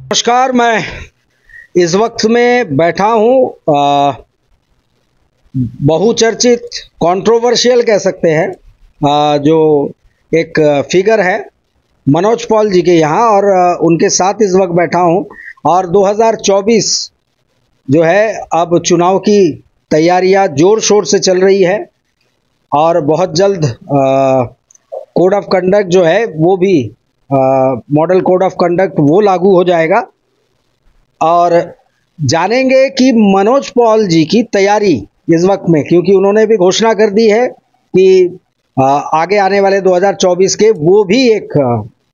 नमस्कार। मैं इस वक्त में बैठा हूँ बहुचर्चित कंट्रोवर्शियल कह सकते हैं जो एक फिगर है मनोज पॉल जी के यहाँ, और उनके साथ इस वक्त बैठा हूँ। और 2024 जो है अब चुनाव की तैयारियां जोर शोर से चल रही है और बहुत जल्द कोड ऑफ कंडक्ट जो है वो भी मॉडल कोड ऑफ कंडक्ट वो लागू हो जाएगा। और जानेंगे कि मनोज पॉल जी की तैयारी इस वक्त में, क्योंकि उन्होंने भी घोषणा कर दी है कि आगे आने वाले 2024 के वो भी एक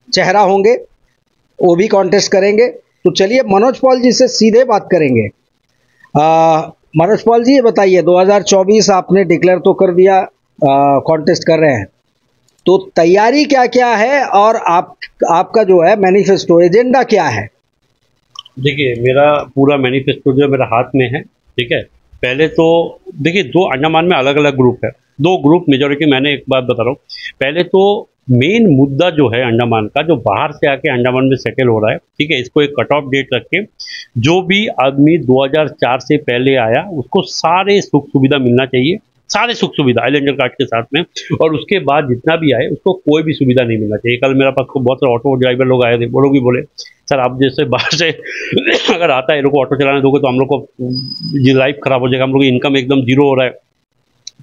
चेहरा होंगे, वो भी कॉन्टेस्ट करेंगे। तो चलिए मनोज पॉल जी से सीधे बात करेंगे। मनोज पॉल जी, ये बताइए 2024 आपने डिक्लेयर तो कर दिया, कॉन्टेस्ट कर रहे हैं, तो तैयारी क्या क्या है और आपका जो है मैनिफेस्टो एजेंडा क्या है? देखिए, मेरा पूरा मैनिफेस्टो जो मेरा हाथ में है, ठीक है। पहले तो देखिए, दो अंडमान में अलग अलग ग्रुप है, दो ग्रुप मेजोरिटी। मैंने एक बात बता रहा हूँ, पहले तो मेन मुद्दा जो है अंडमान का, जो बाहर से आके अंडमान में सेटल हो रहा है, ठीक है, इसको एक कट ऑफ डेट रख के जो भी आदमी 2004 से पहले आया उसको सारे सुख सुविधा मिलना चाहिए, सारे सुख सुविधा आइलैंडर कार्ड के साथ में। और उसके बाद जितना भी आए उसको कोई भी सुविधा नहीं मिलना चाहिए। कल मेरा पास बहुत सारे ऑटो ड्राइवर लोग आए थे, वो लोग भी बोले सर आप जैसे बाहर से अगर आता है लोग को ऑटो चलाने दोगे तो हम लोग को ये लाइफ खराब हो जाएगा, हम लोग की इनकम एकदम जीरो हो रहा है।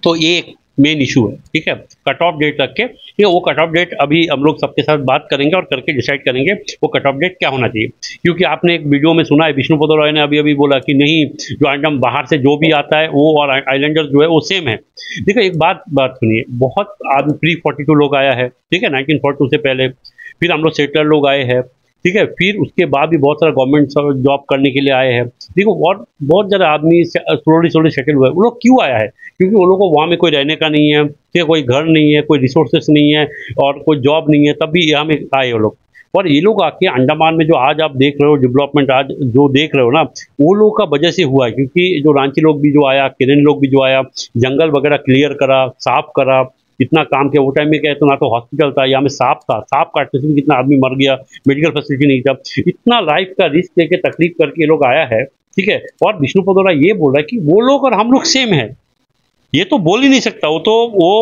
तो ये एक मेन इशू है, ठीक है। कट ऑफ डेट रख के, ये वो कट ऑफ डेट अभी हम लोग सबके साथ बात करेंगे और करके डिसाइड करेंगे वो कट ऑफ डेट क्या होना चाहिए। क्योंकि आपने एक वीडियो में सुना है, विष्णुपद रॉय ने अभी अभी बोला कि नहीं, जो अंडम बाहर से जो भी आता है वो और आइलैंडर्स जो है वो सेम है। देखो एक बात सुनिए, बहुत आदमी प्री 42 लोग आया है, ठीक है, 1942 से पहले, फिर हम लोग सेटलर लोग आए हैं, ठीक है, फिर उसके बाद भी बहुत सारा गवर्नमेंट जॉब करने के लिए आए हैं। देखो और बहुत ज़्यादा आदमी स्लोली सेटल हुए। वो लोग क्यों आया है? क्योंकि वो लोग को वहाँ में कोई रहने का नहीं है, ठीक है, कोई घर नहीं है, कोई रिसोर्सेस नहीं है और कोई जॉब नहीं है, तब भी यहाँ में आए वो लोग। और ये लोग आके अंडमान में जो आज आप देख रहे हो डेवलपमेंट, आज जो देख रहे हो ना, वो लोग का वजह से हुआ है। क्योंकि जो रांची लोग भी जो आया, केरन लोग भी जो आया, जंगल वगैरह क्लियर करा, साफ करा, इतना काम किया। वो टाइम में क्या है, तो ना तो हॉस्पिटल था, यहाँ में सांप था, सांप काटने से भी कितना आदमी मर गया, मेडिकल फैसिलिटी नहीं था। इतना लाइफ का रिस्क लेके तकलीफ करके ये लोग आया है, ठीक है। और विष्णुपद रॉय ये बोल रहा है कि वो लोग और हम लोग सेम है, ये तो बोल ही नहीं सकता। वो तो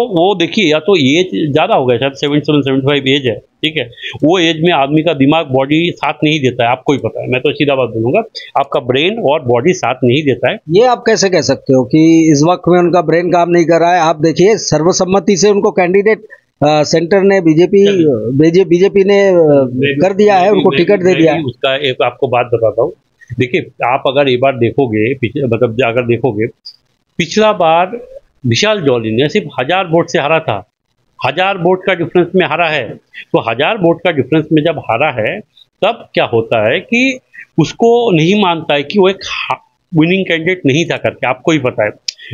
वो देखिए, या तो एज ज़्यादा हो गया, शायद 77-75 एज है, ठीक है। वो एज में आदमी का दिमाग बॉडी साथ नहीं देता है, आपको ही पता है, मैं तो सीधा बात बोलूँगा, आपका ब्रेन और बॉडी साथ नहीं देता है। ये आप कैसे कह सकते हो कि इस वक्त में उनका ब्रेन काम नहीं कर रहा है? आप देखिए, सर्वसम्मति से उनको कैंडिडेट सेंटर ने बीजेपी ने कर दिया है, उनको टिकट दे दिया है। उसका एक आपको बात बताता हूँ। देखिए, आप अगर एक बार देखोगे, मतलब अगर देखोगे, पिछला बार विशाल जॉली ने सिर्फ 1000 वोट से हारा था, 1000 वोट का डिफरेंस में हारा है। तो 1000 वोट का डिफरेंस में जब हारा है, तब क्या होता है कि उसको नहीं मानता है कि वो एक विनिंग कैंडिडेट नहीं था करके, आपको ही पता है।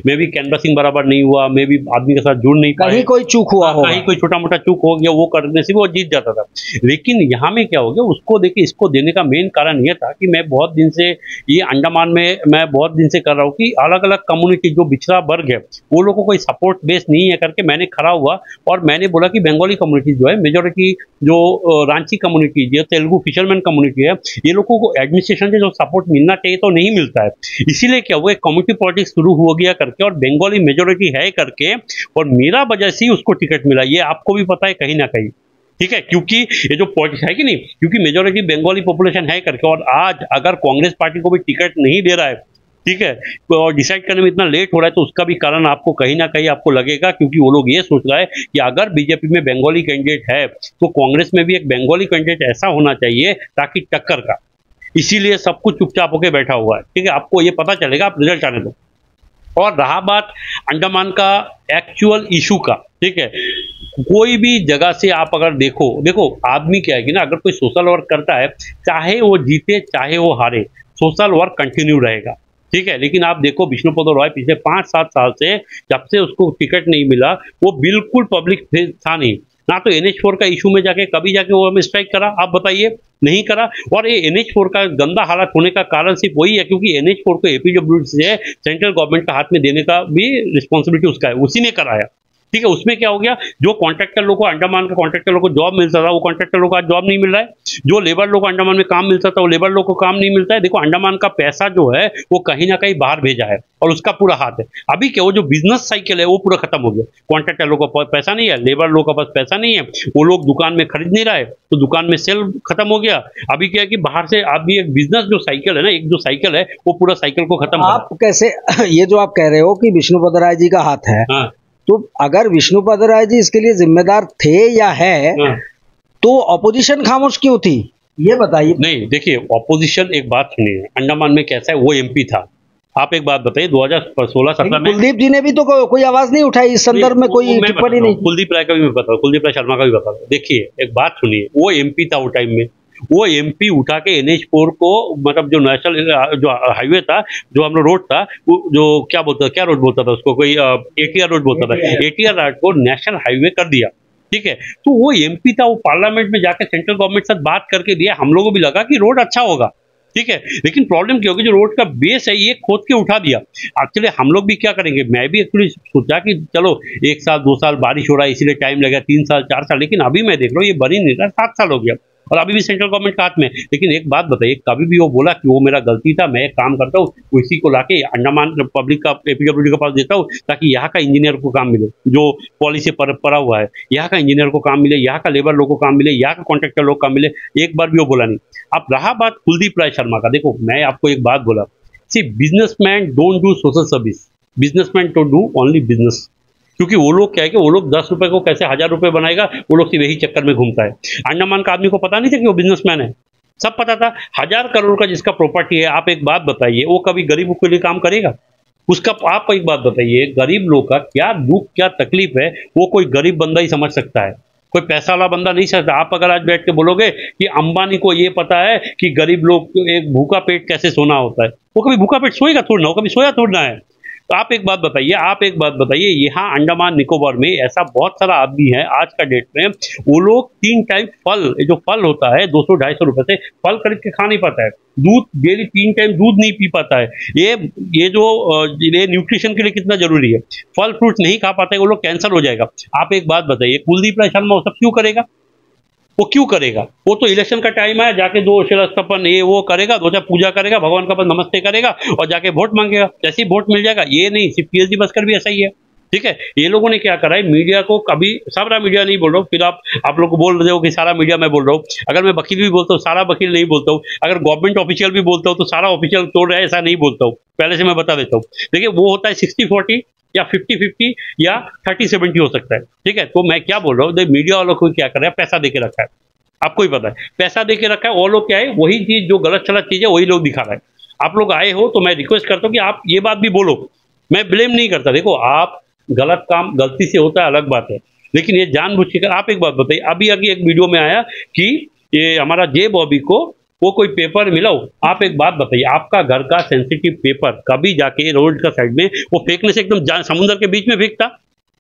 मे भी कैनवसिंग बराबर नहीं हुआ, मे भी आदमी के साथ जुड़ नहीं पाए, कहीं कोई चूक हुआ होगा, कहीं कोई छोटा मोटा चूक हो गया, वो करने से वो जीत जाता था। लेकिन यहाँ में क्या हो गया, उसको देखिए, इसको देने का मेन कारण ये था कि मैं बहुत दिन से ये अंडमान में मैं बहुत दिन से कर रहा हूँ कि अलग अलग कम्युनिटी जो पिछड़ा वर्ग है वो लोगों को कोई सपोर्ट बेस नहीं है करके मैंने खड़ा हुआ। और मैंने बोला कि बंगाली कम्युनिटी जो है, मेजोरिटी जो रांची कम्युनिटी, जो तेलुगु फिशरमैन कम्युनिटी है, ये लोगों को एडमिनिस्ट्रेशन से जो सपोर्ट मिलना चाहिए तो नहीं मिलता है। इसीलिए क्या हुआ, कम्युनिटी पॉलिटिक्स शुरू हो गया करके, और बंगाली मेजोरिटी है करके, और मेरा वजह से उसको टिकट मिला। ये आपको भी पता है कहीं ना कहीं, ठीक है। क्योंकि ये जो पॉलिटिक्स है कि नहीं, क्योंकि मेजोरिटी बंगाली पॉपुलेशन है करके, और आज अगर कांग्रेस पार्टी को भी टिकट नहीं दे रहा है, ठीक है, और डिसाइड करने में इतना लेट हो रहा है, तो उसका भी कारण आपको कहीं ना कहीं आपको लगेगा। क्योंकि वो लोग ये सोच रहा है कि अगर बीजेपी में बंगाली कैंडिडेट है तो कांग्रेस में भी एक बंगाली कैंडिडेट ऐसा होना चाहिए ताकि टक्कर का। इसीलिए सब कुछ चुपचाप होकर बैठा हुआ है, ठीक है। आपको ये पता चलेगा, आप रिजल्ट आने दो। और रहा बात अंडमान का एक्चुअल इशू का, ठीक है, कोई भी जगह से आप अगर देखो आदमी क्या है कि ना, अगर कोई सोशल वर्क करता है, चाहे वो जीते चाहे वो हारे, सोशल वर्क कंटिन्यू रहेगा, ठीक है। लेकिन आप देखो विष्णुपद रॉय पिछले 5-7 साल से, जब से उसको टिकट नहीं मिला, वो बिल्कुल पब्लिक था नहीं। ना तो NH4 का इशू में जाके कभी जाके वो हमें स्ट्राइक करा, आप बताइए, नहीं करा। और ये NH4 का गंदा हालत होने का कारण सिर्फ वही है क्योंकि NH4 को APWD से सेंट्रल गवर्नमेंट का हाथ में देने का भी रिस्पॉन्सिबिलिटी उसका है, उसी ने कराया, ठीक है, उसमें क्या हो गया, जो कॉन्ट्रैक्टर लोग को, अंडमान के कॉन्ट्रैक्टर लोग को जॉब मिलता था, वो कॉन्ट्रैक्टर लोग को आज जॉब नहीं मिल रहा है। जो लेबर लोग को अंडमान में काम मिलता था, वो लेबर लोग को काम नहीं मिलता है। देखो, अंडमान का पैसा जो है वो कहीं ना कहीं बाहर भेजा है और उसका पूरा हाथ है। अभी क्या, वो जो बिजनेस साइकिल है वो पूरा खत्म हो गया। कॉन्ट्रैक्टर लोग का पैसा नहीं है, लेबर लोग का पास पैसा नहीं है, वो लोग दुकान में खरीद नहीं रहा है, तो दुकान में सेल खत्म हो गया। अभी क्या है कि बाहर से अभी एक बिजनेस जो साइकिल है ना, एक जो साइकिल है वो पूरा साइकिल को खत्म आप कैसे ये जो आप कह रहे हो कि विष्णुपद राय जी का हाथ है, हाँ, तो अगर विष्णुपद राय जी इसके लिए जिम्मेदार थे या है, हाँ। तो ऑपोजिशन खामोश क्यों थी, ये बताइए। नहीं, देखिए, ऑपोजिशन, एक बात सुनिए, अंडमान में कैसा है, वो एमपी था। आप एक बात बताइए, 2016-17 में कुलदीप जी ने भी तो कोई आवाज नहीं उठाई इस संदर्भ में, कोई टिप्पणी नहीं। कुलदीप राय का भी मैं बता रहा हूँ, कुलदीप राय शर्मा का भी बता रहा हूँ। देखिए, एक बात सुनिए, वो एमपी था वो टाइम में, वो एमपी उठा के NH4 को, मतलब जो नेशनल जो हाईवे था, जो हम लोग रोड था, वो जो क्या बोलता, क्या रोड बोलता था उसको, कोई ATR रोड बोलता था, ATR रोड को नेशनल हाईवे कर दिया। ठीक है, तो वो एमपी था, वो पार्लियामेंट में जाके सेंट्रल गवर्नमेंट से बात करके दिया। हम लोगों को भी लगा कि रोड अच्छा होगा, ठीक है, लेकिन प्रॉब्लम क्या होगी, जो रोड का बेस है ये खोद के उठा दिया। एक्चुअली हम लोग भी क्या करेंगे, मैं भी एक्चुअली सोचा कि चलो 1 साल 2 साल बारिश हो रहा है इसीलिए टाइम लगा, 3 साल 4 साल, लेकिन अभी मैं देख रहा हूँ ये बन ही नहीं रहा, 7 साल हो गया और अभी भी सेंट्रल गवर्नमेंट का हाथ में। लेकिन एक बात बताइए, कभी भी वो बोला कि वो मेरा गलती था, मैं एक काम करता हूँ, उसी को लाके अंडमान पब्लिक का APWD के पास देता हूँ ताकि यहाँ का इंजीनियर को काम मिले, जो पॉलिसी पड़ा हुआ है, यहाँ का इंजीनियर को काम मिले, यहाँ का लेबर लोग को काम मिले, यहाँ का कॉन्ट्रैक्टर लोग काम मिले। एक बार भी वो बोला नहीं। अब रहा बात कुलदीप राय शर्मा का, देखो मैं आपको एक बात बोला, see businessman don't do social service, businessman to do only business. क्योंकि वो लोग क्या है कि वो लोग 10 रुपए को कैसे 1000 रुपए बनाएगा, वो लोग सिर्फ यही चक्कर में घूमता है। अंडमान का आदमी को पता नहीं था कि वो बिजनेसमैन है, सब पता था। 1000 करोड़ का जिसका प्रॉपर्टी है, आप एक बात बताइए, वो कभी गरीबों के लिए काम करेगा? उसका आप एक बात बताइए, गरीब लोग का क्या दुख क्या तकलीफ है, वो कोई गरीब बंदा ही समझ सकता है, कोई पैसा वाला बंदा नहीं सकता। आप अगर आज बैठ के बोलोगे कि अंबानी को ये पता है कि गरीब लोग एक भूखा पेट कैसे सोना होता है, वो कभी भूखा पेट सोएगा थोड़ा ना, वो कभी सोया थोड़ा है। तो आप एक बात बताइए, यहाँ अंडमान निकोबार में ऐसा बहुत सारा आदमी है आज का डेट में, वो लोग 3 टाइम फल, जो फल होता है 200-250 रुपए से फल खरीद के खा नहीं पाता है, दूध डेली 3 टाइम दूध नहीं पी पाता है। ये जो ये न्यूट्रिशन के लिए कितना जरूरी है, फल फ्रूट नहीं खा पाता है, वो लोग कैंसर हो जाएगा। आप एक बात बताइए, कुलदीप राय शर्मा वो सब क्यों करेगा? वो क्यों करेगा? वो तो इलेक्शन का टाइम है, जाके 2 शिलास्थापन ये वो करेगा, 2 चार पूजा करेगा, भगवान का पास नमस्ते करेगा और जाके वोट मांगेगा, जैसे ही वोट मिल जाएगा। ये नहीं, सिर्फ PhD बसकर भी ऐसा ही है, ठीक है। ये लोगों ने क्या करा है, मीडिया को कभी, सारा मीडिया नहीं बोल रहा हूँ, फिर आप लोग को बोल रहे हो कि सारा मीडिया मैं बोल रहा हूँ। अगर मैं वकील भी बोलता हूँ, सारा वकील नहीं बोलता हूँ। अगर गवर्नमेंट ऑफिशियल भी बोलता हूँ तो सारा ऑफिशियल तोड़ रहा है, ऐसा नहीं बोलता हूँ, पहले से मैं बता देता हूँ। देखिए, वो होता है 60-40 या 50-50 या 30-70 हो सकता है, ठीक है। तो मैं क्या बोल रहा हूँ, मीडिया वालों को क्या कर रहा है, पैसा दे के रखा है, आपको ही पता है, पैसा दे के रखा है। वो लोग क्या है, वही चीज जो गलत चलत चीज है वही लोग दिखा रहा है। आप लोग आए हो तो मैं रिक्वेस्ट करता हूँ कि आप ये बात भी बोलो, मैं ब्लेम नहीं करता। देखो, आप गलत काम गलती से होता है अलग बात है, लेकिन ये जानबूझ के। आप एक बात बताइए, अभी आगे एक वीडियो में आया कि ये हमारा जे बॉबी को वो कोई पेपर मिला हो। आप एक बात बताइए, आपका घर का सेंसिटिव पेपर कभी जाके रोड का साइड में वो फेंकने से एकदम समुद्र के बीच में फेंकता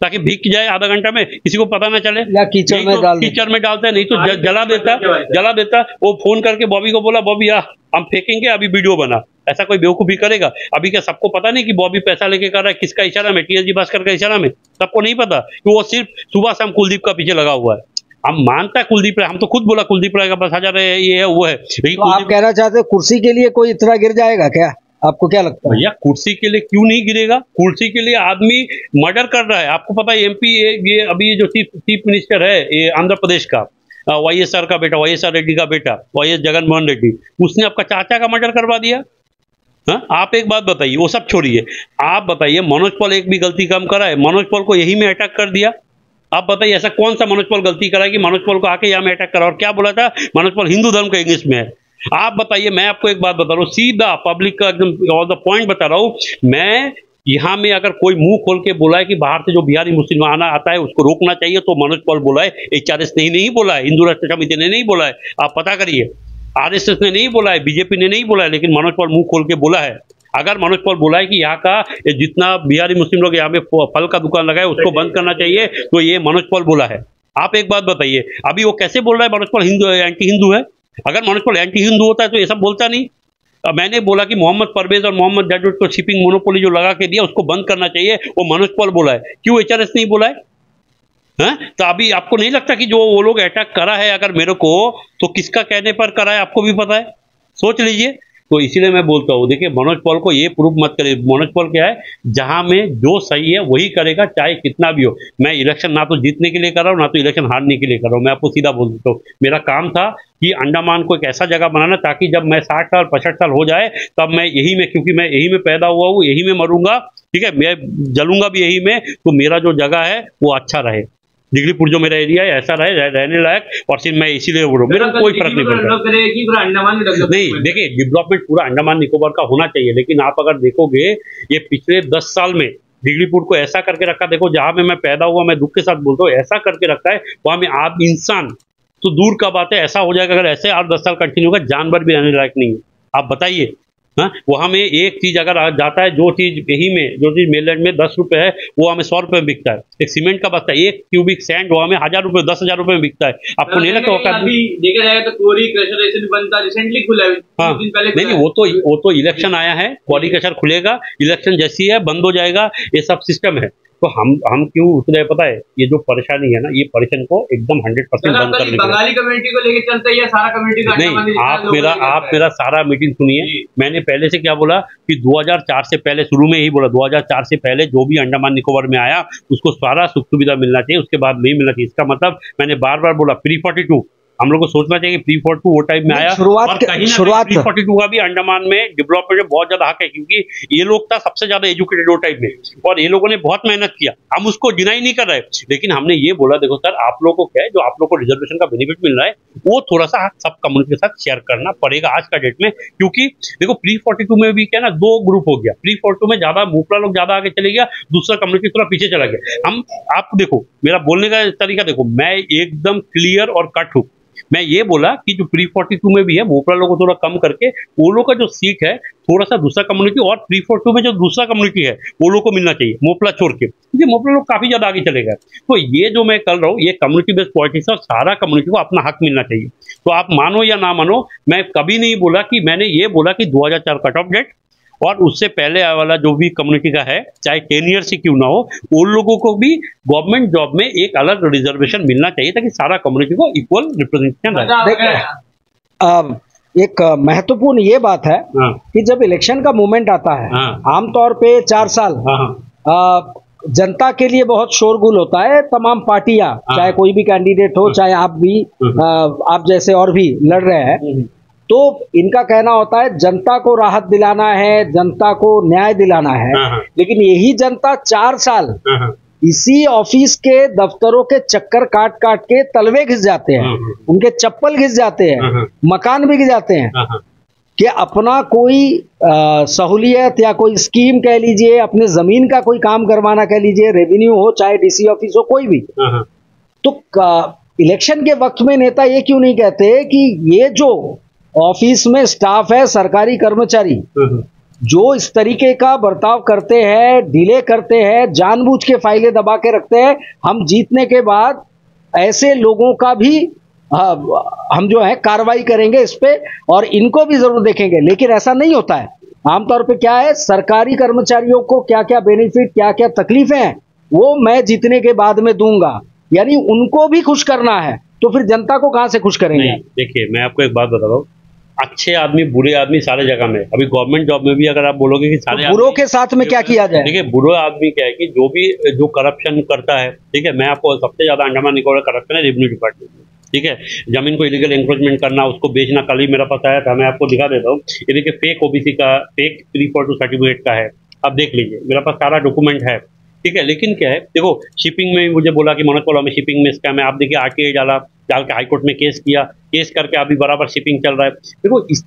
ताकि भीग जाए आधा घंटा में, किसी को पता ना चले, या कीचड़ में डालता है, नहीं तो जला देता। वो फोन करके बॉबी को बोला, बॉबी हम फेंकेंगे, अभी वीडियो बना। ऐसा कोई बेवकूफी करेगा? अभी क्या सबको पता नहीं कि बॉबी पैसा लेके कर रहा है, किसका इशारा में? TSG भास्कर का इशारा में? सबको नहीं पता कि वो सिर्फ सुबह शाम कुलदीप का पीछे लगा हुआ है। हम मानता है कुलदीप राय, हम तो खुद बोला कुलदीप राय का बस 1000 है, ये है वो है। तो आप कहना चाहते हो कुर्सी के लिए कोई इतना गिर जाएगा क्या? आपको क्या लगता है? भैया, कुर्सी के लिए क्यों नहीं गिरेगा? कुर्सी के लिए आदमी मर्डर कर रहा है। आपको पता है MP ये अभी जो चीफ मिनिस्टर है ये आंध्र प्रदेश का, YSR का बेटा, YSR रेड्डी का बेटा, YS जगनमोहन रेड्डी, उसने आपका चाचा का मर्डर करवा दिया। हाँ, आप एक बात बताइए, वो सब छोड़िए, आप बताइए मनोज पॉल एक भी गलती कम करा है? मनोज पॉल को यही में अटैक कर दिया। आप बताइए, ऐसा कौन सा मनोज पॉल गलती करा है कि मनोज पॉल को आके यहाँ में अटैक करा? और क्या बोला था मनोज पॉल? हिंदू धर्म के अगेंस्ट में है। आप बताइए, मैं आपको एक बात बता रहा हूँ, सीधा पब्लिक का एकदम ऑन द पॉइंट बता रहा हूँ। मैं यहाँ में अगर कोई मुंह खोल के बोला है कि बाहर से जो बिहारी मुस्लिम आना आता है उसको रोकना चाहिए, तो मनोज पॉल बोला है, HRS ने नहीं बोला है, हिंदू राष्ट्र समिति ने नहीं बोला है, आप पता करिए। RSS ने नहीं बोला है, BJP ने नहीं बोला है, लेकिन मनोज पॉल मुंह खोल के बोला है। अगर मनोज पॉल बोला है कि यहाँ का जितना बिहारी मुस्लिम लोग यहाँ में फल का दुकान लगाए उसको बंद करना चाहिए, तो ये मनोज पॉल बोला है। आप एक बात बताइए, अभी वो कैसे बोल रहा है मनोज पॉल हिंदू एंटी हिंदू है? अगर मनोज पॉल एंटी हिंदू होता है तो ये सब बोलता नहीं। मैंने बोला कि मोहम्मद परवेज और मोहम्मद जावेद को शिपिंग मोनोपोली जो लगा के दिया उसको बंद करना चाहिए, वो मनोज पॉल बोला है। क्यों HRS नहीं बोला है? हैं? तो अभी आपको नहीं लगता कि जो वो लोग अटैक करा है अगर मेरे को, तो किसका कहने पर करा है आपको भी पता है, सोच लीजिए। तो इसीलिए मैं बोलता हूँ, देखिए मनोज पॉल को ये प्रूफ मत करिए। मनोज पॉल क्या है, जहां में जो सही है वही करेगा, चाहे कितना भी हो। मैं इलेक्शन ना तो जीतने के लिए कर रहा हूँ, ना तो इलेक्शन हारने के लिए कर रहा हूँ। मैं आपको सीधा बोल देता हूँ, मेरा काम था कि अंडमान को एक ऐसा जगह बनाना ताकि जब मैं 60 साल 65 साल हो जाए तब मैं यही में, क्योंकि मैं यही में पैदा हुआ हूँ, यही में मरूंगा, ठीक है, मैं जलूंगा भी यही में, तो मेरा जो जगह है वो अच्छा रहे। दिगलीपुर जो मेरा एरिया है ऐसा रहने लायक, और सिर्फ मैं इसीलिए बोल रहा हूँ, मेरे को कोई फर्क नहीं पड़ता। नहीं, देखिए डेवलपमेंट पूरा अंडमान निकोबार का होना चाहिए, लेकिन आप अगर देखोगे ये पिछले 10 साल में दिगलीपुर को ऐसा करके रखा, देखो जहां में मैं पैदा हुआ, मैं दुख के साथ बोलता हूँ, ऐसा करके रखा है, वहां में आप इंसान तो दूर का बात है, ऐसा हो जाएगा अगर ऐसे 8-10 साल कंटिन्यू होगा, जानवर भी रहने लायक नहीं है। आप बताइए, हाँ, वहां में एक चीज अगर जाता है, जो चीज यही में, जो चीज मेलैंड में 10 रुपए है वो हमें 100 रुपए में बिकता है। एक सीमेंट का बस्ता, एक क्यूबिक सैंड वहां में 1000 रुपए 10,000 रुपए में बिकता है। आपको नहीं लगता? अभी देखा जाएगा तो कोरी क्रशर ऐसे भी बनता, रिसेंटली खुला है, हाँ, दिन पहले नहीं, वो तो इलेक्शन आया है, क्वारी क्रशर खुलेगा, इलेक्शन जैसी है बंद हो जाएगा, ये सब सिस्टम है। तो हम क्यों उतरे, पता है, ये जो परेशानी है ना, ये परेशानी को एकदम 100% बंद करने बंगाली कम्युनिटी को लेके चलते हैं या सारा कम्युनिटी का? नहीं, आप मेरा सारा मीटिंग सुनिए। मैंने पहले से क्या बोला कि 2004 से पहले, शुरू में ही बोला 2004 से पहले जो भी अंडमान निकोबार में आया उसको सारा सुख सुविधा मिलना चाहिए, उसके बाद नहीं मिलना चाहिए। इसका मतलब मैंने बार बार बोला, प्री 42 हम लोग को सोचना चाहिए कि प्री 42 वो टाइम में आया, शुरुआत प्री 42 का भी अंडमान में डेवलपमेंट में बहुत ज्यादा हक है, क्योंकि ये लोग था सबसे ज्यादा एजुकेटेड वो टाइम में, और ये लोगों ने बहुत मेहनत किया, हम उसको डिनाई नहीं कर रहे। लेकिन हमने ये बोला, देखो सर, आप लोगों को क्या है, जो आप लोग को रिजर्वेशन का बेनिफिट मिल रहा है वो थोड़ा सा सब कम्युनिटी के साथ शेयर करना पड़ेगा आज का डेट में। क्योंकि देखो प्री 42 में भी क्या ना, 2 ग्रुप हो गया। प्री 42 में ज्यादा मोपला लोग ज्यादा आगे चले गया, दूसरा कम्युनिटी थोड़ा पीछे चला गया। आप देखो मेरा बोलने का तरीका देखो, मैं एकदम क्लियर और कट हूं। मैं ये बोला कि जो प्री 42 में भी है, मोपला लोगों को थोड़ा कम करके वो लोग का जो सीट है थोड़ा सा दूसरा कम्युनिटी, और प्री 42 में जो दूसरा कम्युनिटी है वो लोग को मिलना चाहिए, मोपला छोड़ के, क्योंकि मोपला लोग काफी ज्यादा आगे चले गए। तो ये जो मैं कर रहा हूँ, ये कम्युनिटी बेस्ड पॉलिटिक्स है, और सारा कम्युनिटी को अपना हक मिलना चाहिए। तो आप मानो या ना मानो, मैं कभी नहीं बोला कि, मैंने ये बोला कि 2004 कट ऑफ डेट और उससे पहले वाला जो भी कम्युनिटी का है, चाहे 10 ईयर से क्यों ना हो, उन लोगों को भी गवर्नमेंट जॉब में एक अलग रिजर्वेशन मिलना चाहिए, ताकि सारा कम्युनिटी को इक्वल रिप्रेजेंटेशन रहे। एक महत्वपूर्ण ये बात है कि जब इलेक्शन का मूवमेंट आता है, आमतौर पे 4 साल जनता के लिए बहुत शोरगुल होता है। तमाम पार्टियां, चाहे कोई भी कैंडिडेट हो, चाहे आप भी, आप जैसे और भी लड़ रहे हैं, तो इनका कहना होता है जनता को राहत दिलाना है, जनता को न्याय दिलाना है। लेकिन यही जनता 4 साल इसी ऑफिस के दफ्तरों के चक्कर काट काट के तलवे घिस जाते हैं, उनके चप्पल घिस जाते हैं, मकान भी घिस जाते हैं, कि अपना कोई सहूलियत या कोई स्कीम कह लीजिए, अपने जमीन का कोई काम करवाना कह लीजिए, रेवेन्यू हो, चाहे डीसी ऑफिस हो, कोई भी। तो इलेक्शन के वक्त में नेता ये क्यों नहीं कहते कि ये जो ऑफिस में स्टाफ है, सरकारी कर्मचारी जो इस तरीके का बर्ताव करते हैं, डिले करते हैं, जानबूझ के फाइलें दबा के रखते हैं, हम जीतने के बाद ऐसे लोगों का भी हम जो है कार्रवाई करेंगे इस पे, और इनको भी जरूर देखेंगे। लेकिन ऐसा नहीं होता है। आमतौर पे क्या है, सरकारी कर्मचारियों को क्या क्या बेनिफिट, क्या क्या तकलीफें हैं, वो मैं जीतने के बाद में दूंगा, यानी उनको भी खुश करना है। तो फिर जनता को कहां से खुश करेंगे? देखिए, मैं आपको एक बात बता रहा हूँ, अच्छे आदमी बुरे आदमी सारे जगह में। अभी गवर्नमेंट जॉब में भी अगर आप बोलोगे कि सारे बुरों के साथ में क्या किया जाए, देखिए बुरा आदमी क्या है कि जो करप्शन करता है, ठीक है, मैं आपको सबसे ज्यादा अंडमान निकोबार करप्शन है रेवेन्यू डिपार्टमेंट में, ठीक है, जमीन को इलीगल एंक्रोचमेंट करना, उसको बेचना। कल ही मेरा पास आया था, मैं आपको दिखा देता हूँ। ये देखिए फेक ओबीसी का, फेक 342 सर्टिफिकेट का है, आप देख लीजिए, मेरा पास सारा डॉक्यूमेंट है, ठीक है। लेकिन क्या है, देखो शिपिंग में मुझे बोला कि मनोज पॉल में शिपिंग में स्कैम है, आप देखिए आरटीआई डाल के हाईकोर्ट में केस किया, केस करके अभी बराबर शिपिंग चल रहा है। देखो इस